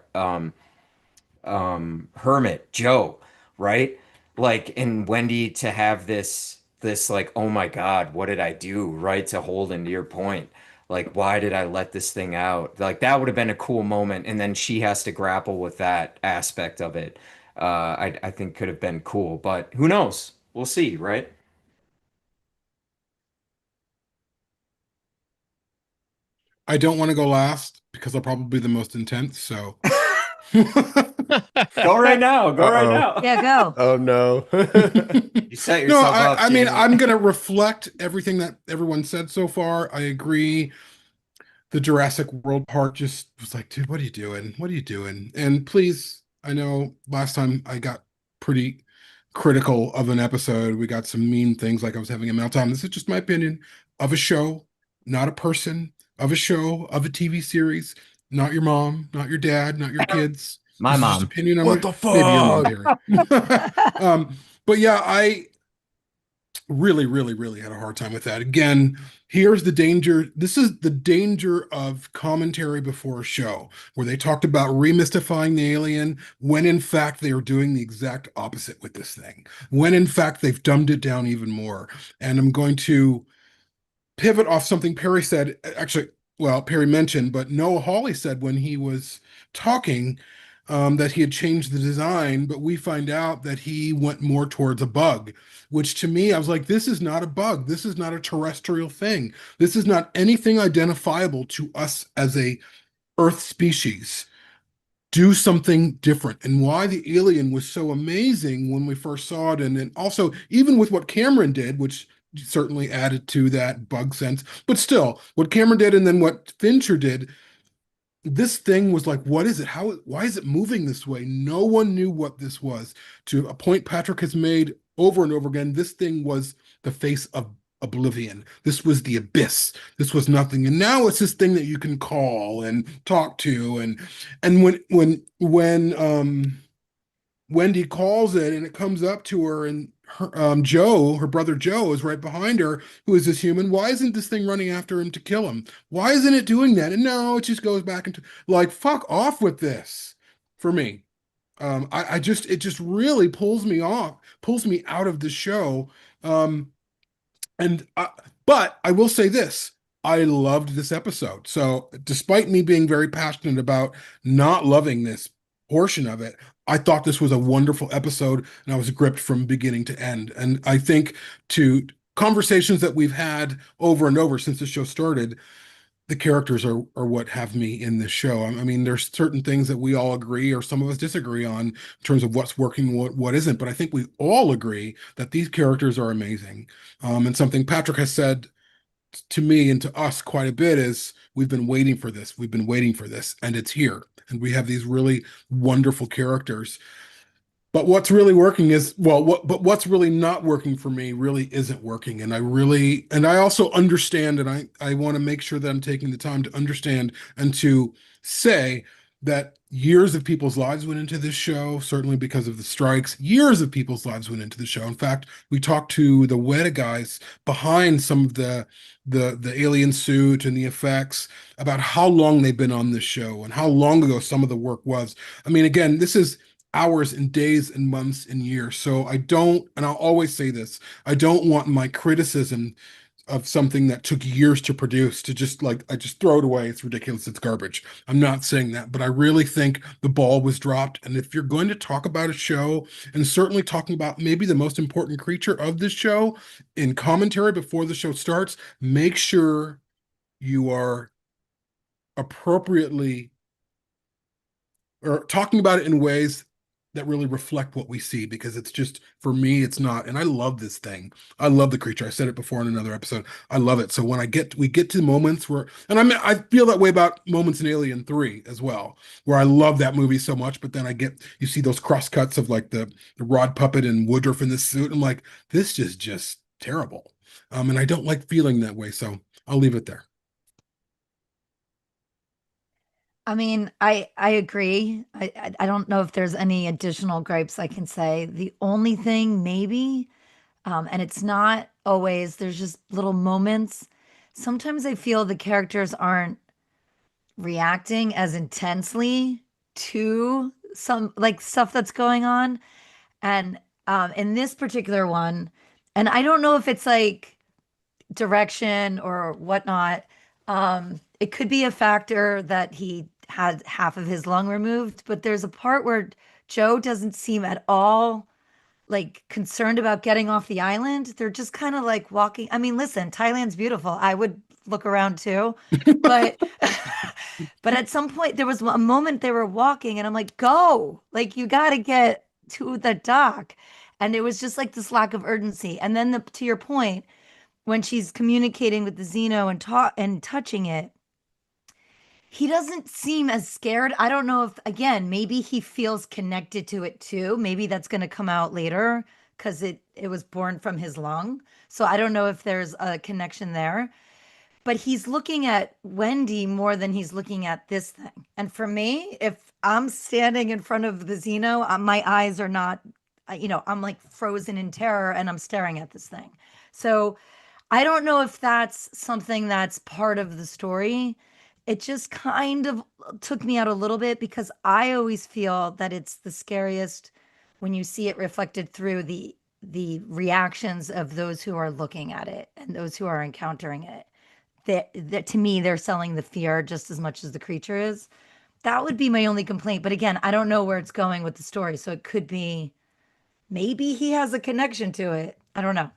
Hermit, Joe, right? Like, and Wendy to have this like, oh my God, what did I do? Right? To hold into your point. Like, why did I let this thing out? Like, that would have been a cool moment. And then she has to grapple with that aspect of it. I think could have been cool, but who knows? We'll see, right? I don't want to go last because I'll probably be the most intense. So Go right now. Go right Uh-oh. now. Yeah, go. Oh no. You set No, yourself up, I mean, Jamie. I'm going to reflect everything that everyone said so far. I agree. The Jurassic World part just was like, dude, what are you doing? What are you doing? And please, I know last time I got pretty critical of an episode. We got some mean things like I was having a meltdown. This is just my opinion of a show, not a person, of a show, of a TV series, not your mom, not your dad, not your kids. My This is just mom. opinion on What the maybe your mom, fuck? Perry. But yeah, I really, really, really had a hard time with that. Again, here's the danger. This is the danger of commentary before a show, where they talked about remystifying the alien when in fact they are doing the exact opposite with this thing. When in fact they've dumbed it down even more. And I'm going to pivot off something Perry said. Actually, well, Perry mentioned, but Noah Hawley said when he was talking that he had changed the design, but we find out that he went more towards a bug, which to me, I was like, this is not a bug. This is not a terrestrial thing. This is not anything identifiable to us as a Earth species. Do something different. And why the alien was so amazing when we first saw it, and then also even with what Cameron did, which certainly added to that bug sense, but still, what Cameron did and then what Fincher did, this thing was like, what is it? Why is it moving this way? No one knew what this was. To a point Patrick has made over and over again, this thing was the face of oblivion. This was the abyss. This was nothing. And now it's this thing that you can call and talk to. And when Wendy calls it and it comes up to her, and Joe, her brother Joe, is right behind her, who is this human. Why isn't this thing running after him to kill him? Why isn't it doing that? And no, it just goes back into like, fuck off with this for me. It just really pulls me out of the show. Um, and but I will say this. I loved this episode. So despite me being very passionate about not loving this portion of it, I thought this was a wonderful episode, and I was gripped from beginning to end. And I think to conversations that we've had over and over since the show started, the characters are what have me in this show. I mean, there's certain things that we all agree or some of us disagree on in terms of what's working, what isn't. But I think we all agree that these characters are amazing. And something Patrick has said to me and to us quite a bit is we've been waiting for this. We've been waiting for this, and it's here. And we have these really wonderful characters. But what's really working is, well, but what's really not working for me really isn't working. And I also understand, and I want to make sure that I'm taking the time to understand and to say that years of people's lives went into this show, certainly because of the strikes. Years of people's lives went into the show. In fact, we talked to the Weta guys behind some of the alien suit and the effects about how long they've been on this show and how long ago some of the work was. I mean, again, this is hours and days and months and years. So I don't, and I'll always say this, I don't want my criticism of something that took years to produce to just like, I just throw it away. It's ridiculous. It's garbage. I'm not saying that, but I really think the ball was dropped. And if you're going to talk about a show, and certainly talking about maybe the most important creature of this show in commentary before the show starts, make sure you are appropriately or talking about it in ways that really reflect what we see, because it's just, for me, it's not. And I love this thing. I love the creature. I said it before in another episode. I love it. So when we get to moments where, and I feel that way about moments in Alien 3 as well, where I love that movie so much, but then you see those cross cuts of like the rod puppet and Woodruff in this suit. I'm like, this is just terrible. And I don't like feeling that way. So I'll leave it there. I mean, I agree. I don't know if there's any additional gripes I can say. The only thing maybe, and it's not always, there's just little moments. Sometimes I feel the characters aren't reacting as intensely to some like stuff that's going on. And in this particular one, and I don't know if it's like direction or whatnot. It could be a factor that he had half of his lung removed, but there's a part where Joe doesn't seem at all like concerned about getting off the island. They're just kind of like walking. I mean, listen, Thailand's beautiful. I would look around too, but but at some point there was a moment they were walking, and I'm like, go, like you got to get to the dock, and it was just like this lack of urgency. And then to your point, when she's communicating with the Xeno and touching it, he doesn't seem as scared. I don't know if, again, maybe he feels connected to it too. Maybe that's going to come out later because it was born from his lung. So I don't know if there's a connection there. But he's looking at Wendy more than he's looking at this thing. And for me, if I'm standing in front of the Xeno, my eyes are not, I'm like frozen in terror and I'm staring at this thing. So I don't know if that's something that's part of the story. It just kind of took me out a little bit because I always feel that it's the scariest when you see it reflected through the reactions of those who are looking at it and those who are encountering it. That to me, they're selling the fear just as much as the creature is. That would be my only complaint. But again, I don't know where it's going with the story. So it could be maybe he has a connection to it. I don't know.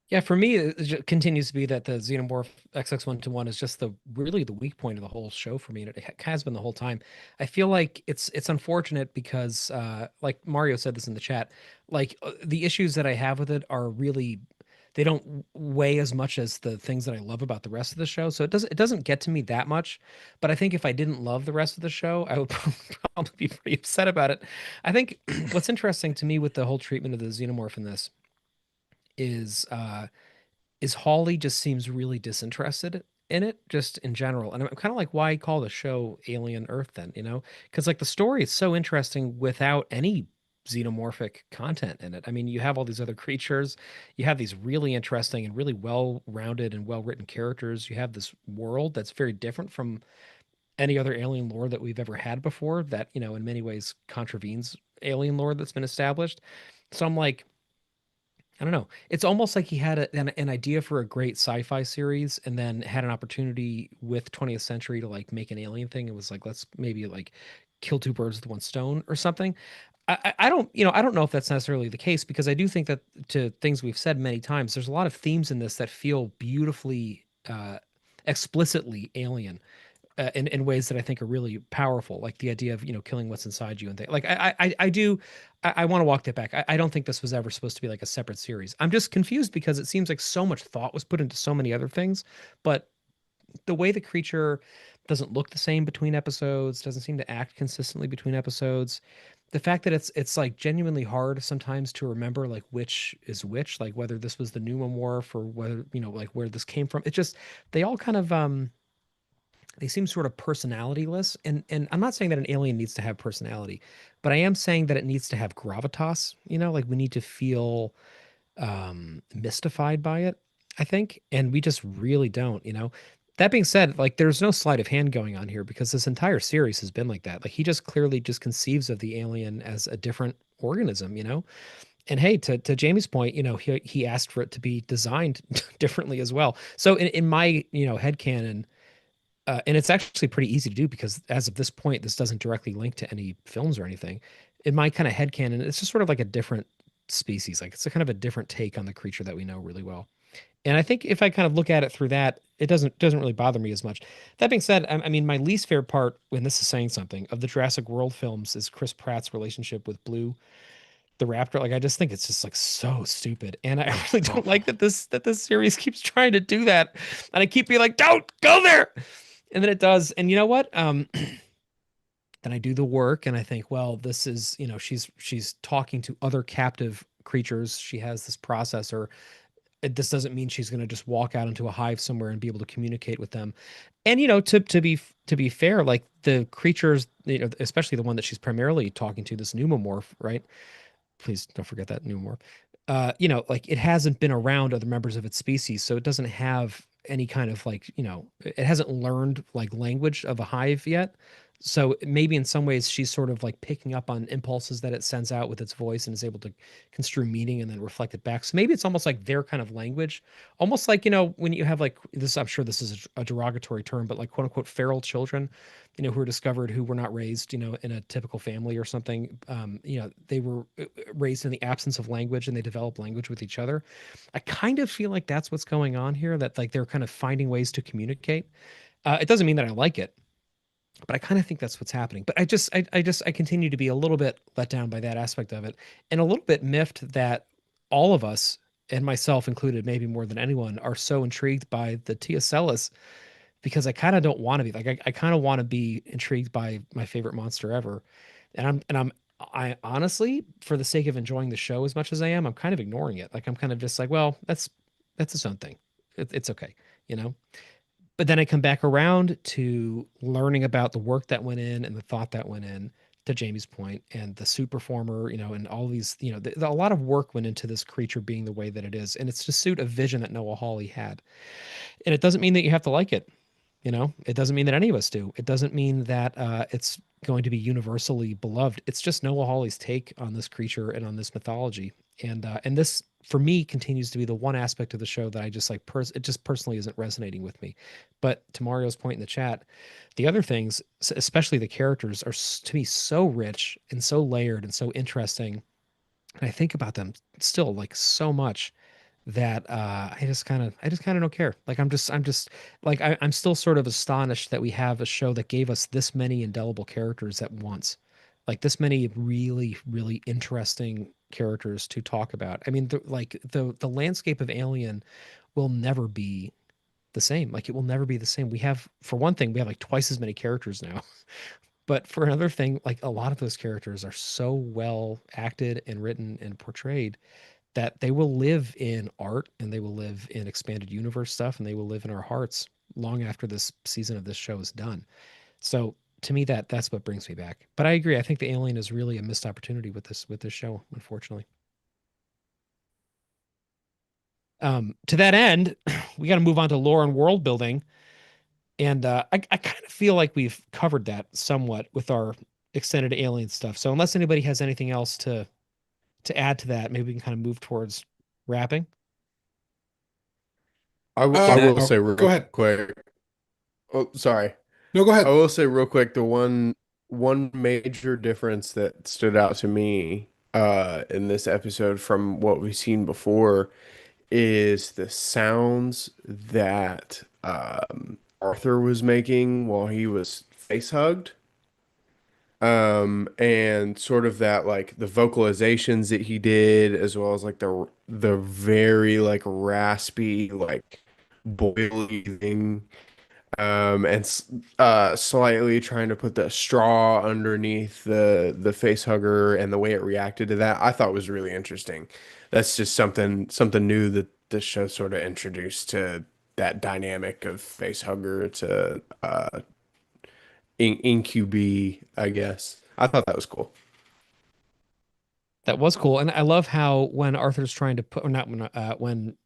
Yeah, for me, it continues to be that the Xenomorph XX121 is just really the weak point of the whole show for me, and it has been the whole time. I feel like it's unfortunate because, like Mario said this in the chat, like the issues that I have with it are really, they don't weigh as much as the things that I love about the rest of the show. So it doesn't get to me that much. But I think if I didn't love the rest of the show, I would probably be pretty upset about it. I think what's interesting to me with the whole treatment of the Xenomorph in this is Hawley just seems really disinterested in it, just in general. And I'm kind of like, why call the show Alien Earth then, Because like the story is so interesting without any xenomorphic content in it. I mean, you have all these other creatures, you have these really interesting and really well-rounded and well-written characters. You have this world that's very different from any other alien lore that we've ever had before that, in many ways contravenes alien lore that's been established. So I'm like, I don't know. It's almost like he had an idea for a great sci-fi series and then had an opportunity with 20th Century to like make an alien thing. It was like, let's maybe like kill two birds with one stone or something. I don't, you know, I don't know if that's necessarily the case, because I do think that, to things we've said many times, there's a lot of themes in this that feel beautifully, explicitly alien, in ways that I think are really powerful, like the idea of, you know, killing what's inside you and things. Like I do, I want to walk that back. I don't think this was ever supposed to be like a separate series. I'm just confused because it seems like so much thought was put into so many other things, but the way the creature doesn't look the same between episodes, doesn't seem to act consistently between episodes. The fact that it's like genuinely hard sometimes to remember like which is which, like whether this was the pneumomorph or whether, you know, like where this came from. It just, they all kind of they seem sort of personalityless. And I'm not saying that an alien needs to have personality, but I am saying that it needs to have gravitas, you know, like we need to feel mystified by it, I think. And we just really don't, you know. That being said, like there's no sleight of hand going on here, because this entire series has been like that. Like he just clearly just conceives of the alien as a different organism, you know. And hey, to Jamie's point, you know, he asked for it to be designed differently as well. So in my, you know, headcanon, and it's actually pretty easy to do, because as of this point, this doesn't directly link to any films or anything. In my kind of headcanon, it's just sort of like a different species. Like it's a kind of a different take on the creature that we know really well. And I think if I kind of look at it through that, it doesn't really bother me as much. That being said, I mean, my least favorite part, when this is saying something, of the Jurassic World films is Chris Pratt's relationship with Blue, the raptor. Like I just think it's just like so stupid, and I really don't like that this series keeps trying to do that, and I keep being like, don't go there, and then it does. And you know what? Then I do the work, and I think, well, this is, you know, she's talking to other captive creatures. She has this processor. This doesn't mean she's going to just walk out into a hive somewhere and be able to communicate with them. And you know, to be fair, like the creatures, you know, especially the one that she's primarily talking to, this pneumomorph, right? Please don't forget that pneumomorph. You know, like it hasn't been around other members of its species, so it doesn't have any kind of like, you know, it hasn't learned like language of a hive yet. So maybe in some ways she's sort of like picking up on impulses that it sends out with its voice and is able to construe meaning and then reflect it back. So maybe it's almost like their kind of language, almost like, you know, when you have like this, I'm sure this is a derogatory term, but like quote unquote feral children, you know, who are discovered, who were not raised, you know, in a typical family or something. You know, they were raised in the absence of language and they develop language with each other. I kind of feel like that's what's going on here, that like they're kind of finding ways to communicate. It doesn't mean that I like it, but I kind of think that's what's happening. But I continue to be a little bit let down by that aspect of it, and a little bit miffed that all of us, and myself included, maybe more than anyone, are so intrigued by the Teocellus, because I kind of don't want to be like, I kind of want to be intrigued by my favorite monster ever. I honestly, for the sake of enjoying the show as much as I am, I'm kind of ignoring it. Like I'm kind of just like, well, that's its own thing. It's okay, you know? But then I come back around to learning about the work that went in and the thought that went in, to Jamie's point, and the suit performer, you know, and all these, you know, a lot of work went into this creature being the way that it is. And it's to suit a vision that Noah Hawley had. And it doesn't mean that you have to like it. You know, it doesn't mean that any of us do. It doesn't mean that it's going to be universally beloved. It's just Noah Hawley's take on this creature and on this mythology. And this, for me, continues to be the one aspect of the show that I just like. It just personally isn't resonating with me. But to Mario's point in the chat, the other things, especially the characters, are to me so rich and so layered and so interesting. And I think about them still like so much, that I just kind of don't care. Like I'm just like I'm still sort of astonished that we have a show that gave us this many indelible characters at once, like this many really really interesting characters to talk about. I mean, the landscape of Alien will never be the same. Like it will never be the same. We have, for one thing, we have like twice as many characters now. But for another thing, like a lot of those characters are so well acted and written and portrayed that they will live in art and they will live in expanded universe stuff and they will live in our hearts long after this season of this show is done. So to me, that's what brings me back. But I agree. I think the Alien is really a missed opportunity with this show, unfortunately. To that end, we got to move on to lore and world building. And I kind of feel like we've covered that somewhat with our extended Alien stuff. So unless anybody has anything else to add to that, maybe we can kind of move towards wrapping. I will No, say go real ahead. quick. Oh, sorry. No, go I ahead. will say real quick, the one one major difference that stood out to me in this episode from what we've seen before is the sounds that Arthur was making while he was face hugged. And sort of that like the vocalizations that he did, as well as like the very like raspy, like boily thing, slightly trying to put the straw underneath the face hugger, and the way it reacted to that, I thought was really interesting. That's just something new that this show sort of introduced to that dynamic of face hugger to incubee, I guess. I thought that was cool. That was cool, and I love how when Arthur's trying to put, or not when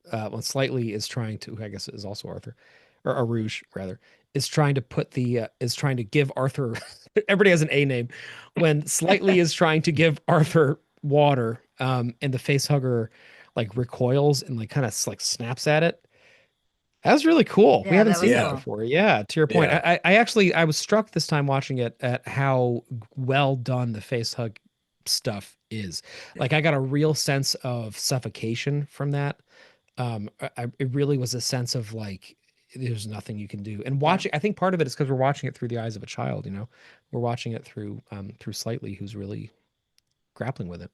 Slightly is trying to, who I guess is also Arthur, or Arouge rather, is trying to put the is trying to give Arthur. Everybody has an A name. When Slightly is trying to give Arthur water, and the face hugger like recoils and like kind of like snaps at it. That was really cool. We Yeah, haven't that seen was that Yeah. cool. before. Yeah, to your point, Yeah. I actually I was struck this time watching it at how well done the face hug stuff is. Like I got a real sense of suffocation from that. It really was a sense of like there's nothing you can do. And watching, I think part of it is because we're watching it through the eyes of a child. You know, we're watching it through Slightly, who's really grappling with it.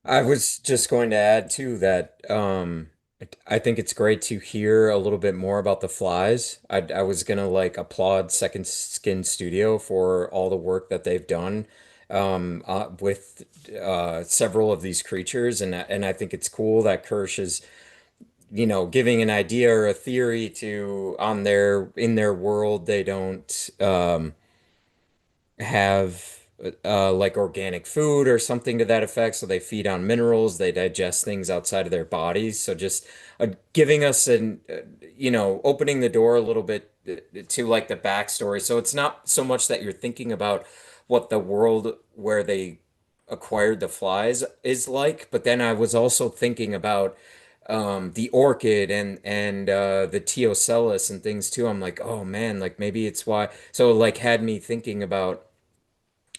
I was just going to add too that I think it's great to hear a little bit more about the flies. I was gonna like applaud Second Skin Studio for all the work that they've done with several of these creatures, and I think it's cool that Kirsch is, giving an idea or a theory to on their in their world they don't have like organic food or something to that effect. So they feed on minerals, they digest things outside of their bodies. So just giving us opening the door a little bit to like the backstory. So it's not so much that you're thinking about what the world where they acquired the flies is like, but then I was also thinking about the orchid and the teocellus and things too. I'm like, oh man, like maybe it's why. So like had me thinking about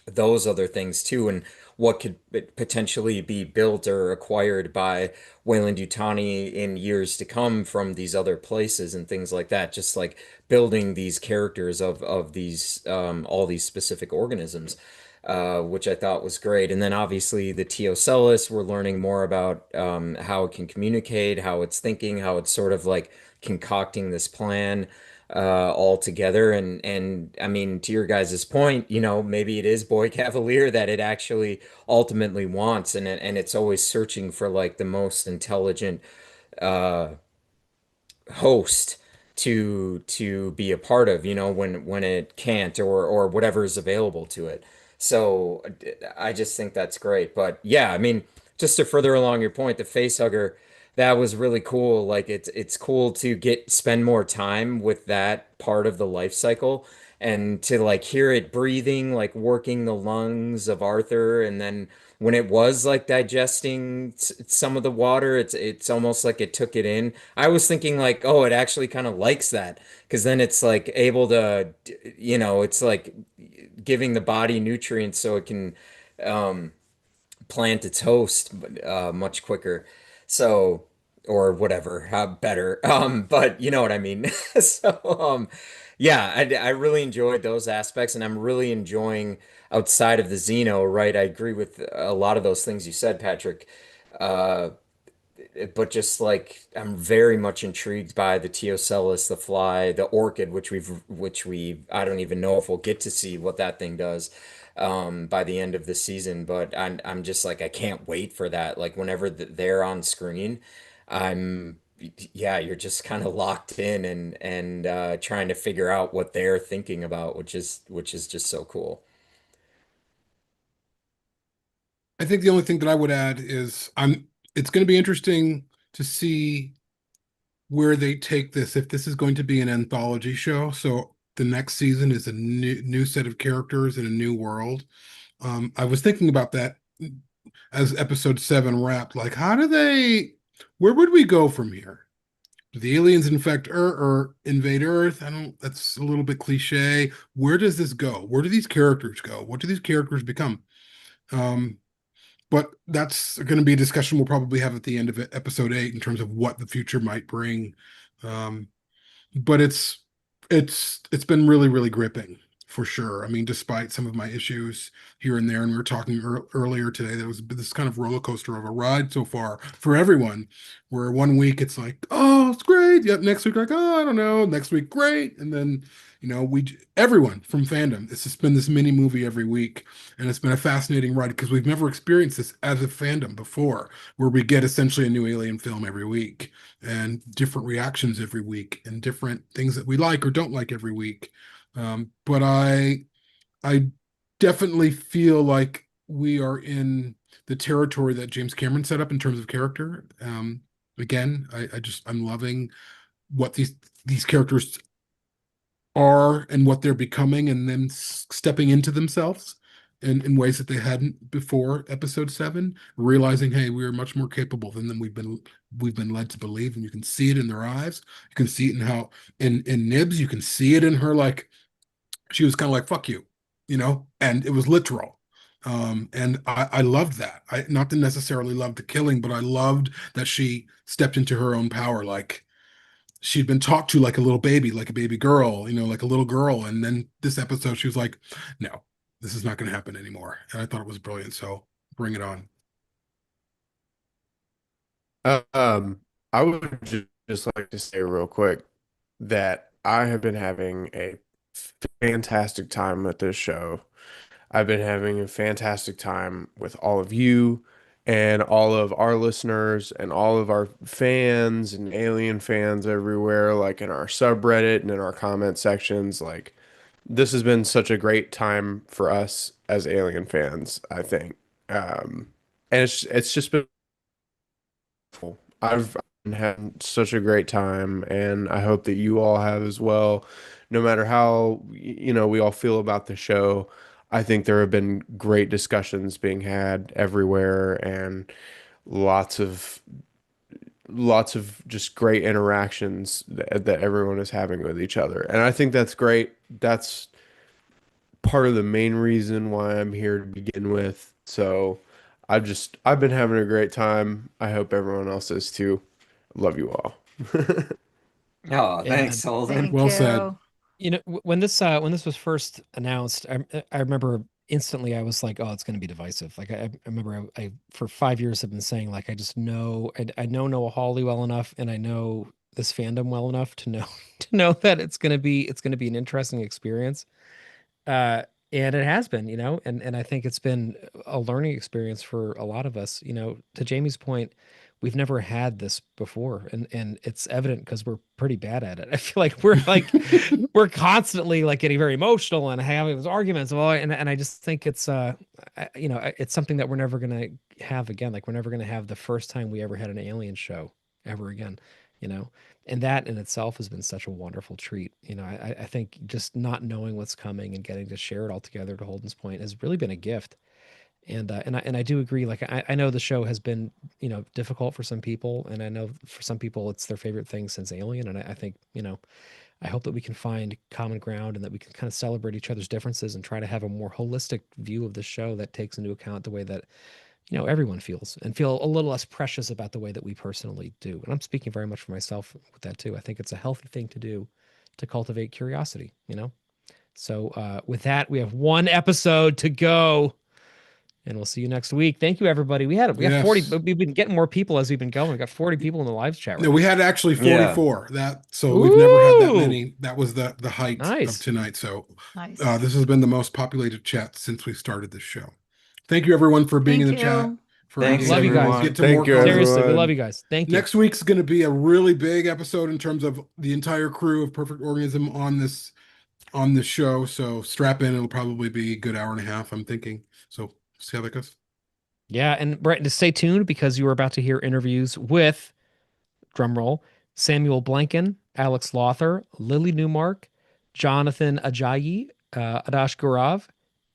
those other things too, and what could potentially be built or acquired by Weyland-Yutani in years to come from these other places and things like that. Just like building these characters of these all these specific organisms, which I thought was great. And then obviously the Teocellus, we're learning more about how it can communicate, how it's thinking, how it's sort of like concocting this plan all together. And I mean, to your guys' point, maybe it is Boy Cavalier that it actually ultimately wants, and it's always searching for like the most intelligent uh, host to be a part of, when it can't or whatever is available to it. So I just think that's great. But yeah, I mean, just to further along your point, the face hugger, that was really cool. Like it's cool to spend more time with that part of the life cycle and to like hear it breathing, like working the lungs of Arthur, and then when it was like digesting some of the water, it's almost like it took it in. I was thinking like, oh, it actually kind of likes that because then it's like able to, it's like giving the body nutrients so it can um, plant its host much quicker. So, or whatever, how better. But you know what I mean. So, yeah, I really enjoyed those aspects, and I'm really enjoying outside of the Xeno, right? I agree with a lot of those things you said, Patrick. Uh, but just like I'm very much intrigued by the Teocellus, the fly, the orchid, which we I don't even know if we'll get to see what that thing does by the end of the season. But I'm just like I can't wait for that. Like whenever they're on screen, I'm yeah, you're just kind of locked in and trying to figure out what they're thinking about, which is just so cool. I think the only thing that I would add is it's going to be interesting to see where they take this, if this is going to be an anthology show. So the next season is a new set of characters in a new world. I was thinking about that as episode 7 wrapped. Like, where would we go from here? Do the aliens infect Earth or invade Earth? I don't, that's a little bit cliche. Where does this go? Where do these characters go? What do these characters become? Um, but that's going to be a discussion we'll probably have at the end of episode 8 in terms of what the future might bring. Um, but it's been really, really gripping for sure. I mean, despite some of my issues here and there, and we were talking earlier today, there was this kind of roller coaster of a ride so far for everyone, where one week it's like, oh, it's great. Yep, next week, like, oh, I don't know. Next week, great. And then, everyone from fandom, it's just been this mini movie every week. And it's been a fascinating ride because we've never experienced this as a fandom before, where we get essentially a new Alien film every week and different reactions every week and different things that we like or don't like every week. But I definitely feel like we are in the territory that James Cameron set up in terms of character. Again, I'm loving what these characters are and what they're becoming, and then stepping into themselves in ways that they hadn't before episode 7, realizing, hey, we're much more capable than we've been led to believe. And you can see it in their eyes. You can see it in how in Nibs, you can see it in her, like she was kind of like, fuck you, and it was literal. And I loved that. I not to necessarily love the killing, but I loved that she stepped into her own power. Like she'd been talked to like a little baby, like a baby girl, like a little girl. And then this episode, she was like, no, this is not going to happen anymore. And I thought it was brilliant. So bring it on. Um, I would just like to say real quick that I have been having a fantastic time with this show. I've been having a fantastic time with all of you and all of our listeners and all of our fans and alien fans everywhere, like in our subreddit and in our comment sections. Like, this has been such a great time for us as alien fans, I think. And it's just been wonderful. I've had such a great time, and I hope that you all have as well. No matter how, we all feel about the show, I think there have been great discussions being had everywhere, and lots of just great interactions that everyone is having with each other. And I think that's great. That's part of the main reason why I'm here to begin with. So I've been having a great time. I hope everyone else is too. Love you all. Oh, thanks, Amen. Holden. Thank Well you. said. When this was first announced, I remember instantly I was like, oh, it's going to be divisive. Like I remember I for 5 years have been saying, like, I just know I know Noah Hawley well enough, and I know this fandom well enough to know to know that it's going to be an interesting experience. Uh, and it has been, and I think it's been a learning experience for a lot of us. To Jamie's point, we've never had this before, and it's evident because we're pretty bad at it. I feel like we're constantly like getting very emotional and having those arguments. Well, and I just think it's it's something that we're never gonna have again. Like we're never gonna have the first time we ever had an alien show ever again. You know, and that in itself has been such a wonderful treat. I think just not knowing what's coming and getting to share it all together, to Holden's point, has really been a gift. And I do agree. Like I know the show has been difficult for some people, and I know for some people it's their favorite thing since Alien. And I think I hope that we can find common ground and that we can kind of celebrate each other's differences and try to have a more holistic view of the show that takes into account the way that everyone feels, and feel a little less precious about the way that we personally do. And I'm speaking very much for myself with that too. I think it's a healthy thing to do to cultivate curiosity. So with that, we have one episode to go, and we'll see you next week. Thank you, everybody. We got 40. Yes. We've been getting more people as we've been going. We got 40 people in the live chat right No, we now. had actually Yeah. 44. So we've never had that Ooh. many. That was the height Nice. of tonight. So Nice. this has been the most populated chat since we started this show. Thank you, everyone, for being Thank in the chat. you. For Thanks, Love you guys. everyone. Get to Thank more you, comments. Seriously, we everyone. love you guys. Thank you. Next week's going to be a really big episode in terms of the entire crew of Perfect Organism on this show. So strap in. It'll probably be a good hour and a half, I'm thinking. So see how that goes. Yeah, and Brett, just stay tuned because you are about to hear interviews with, drumroll, Samuel Blanken, Alex Lothar, Lily Newmark, Jonathan Ajayi, Adash Gaurav,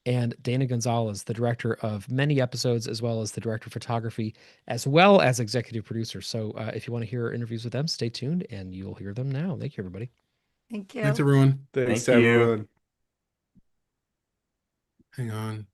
and Dana Gonzalez, the director of many episodes, as well as the director of photography, as well as executive producer. So if you want to hear interviews with them, stay tuned and you'll hear them now. Thank you, everybody. Thank Thanks, you. everyone. Thanks, Thank you. everyone. Hang on.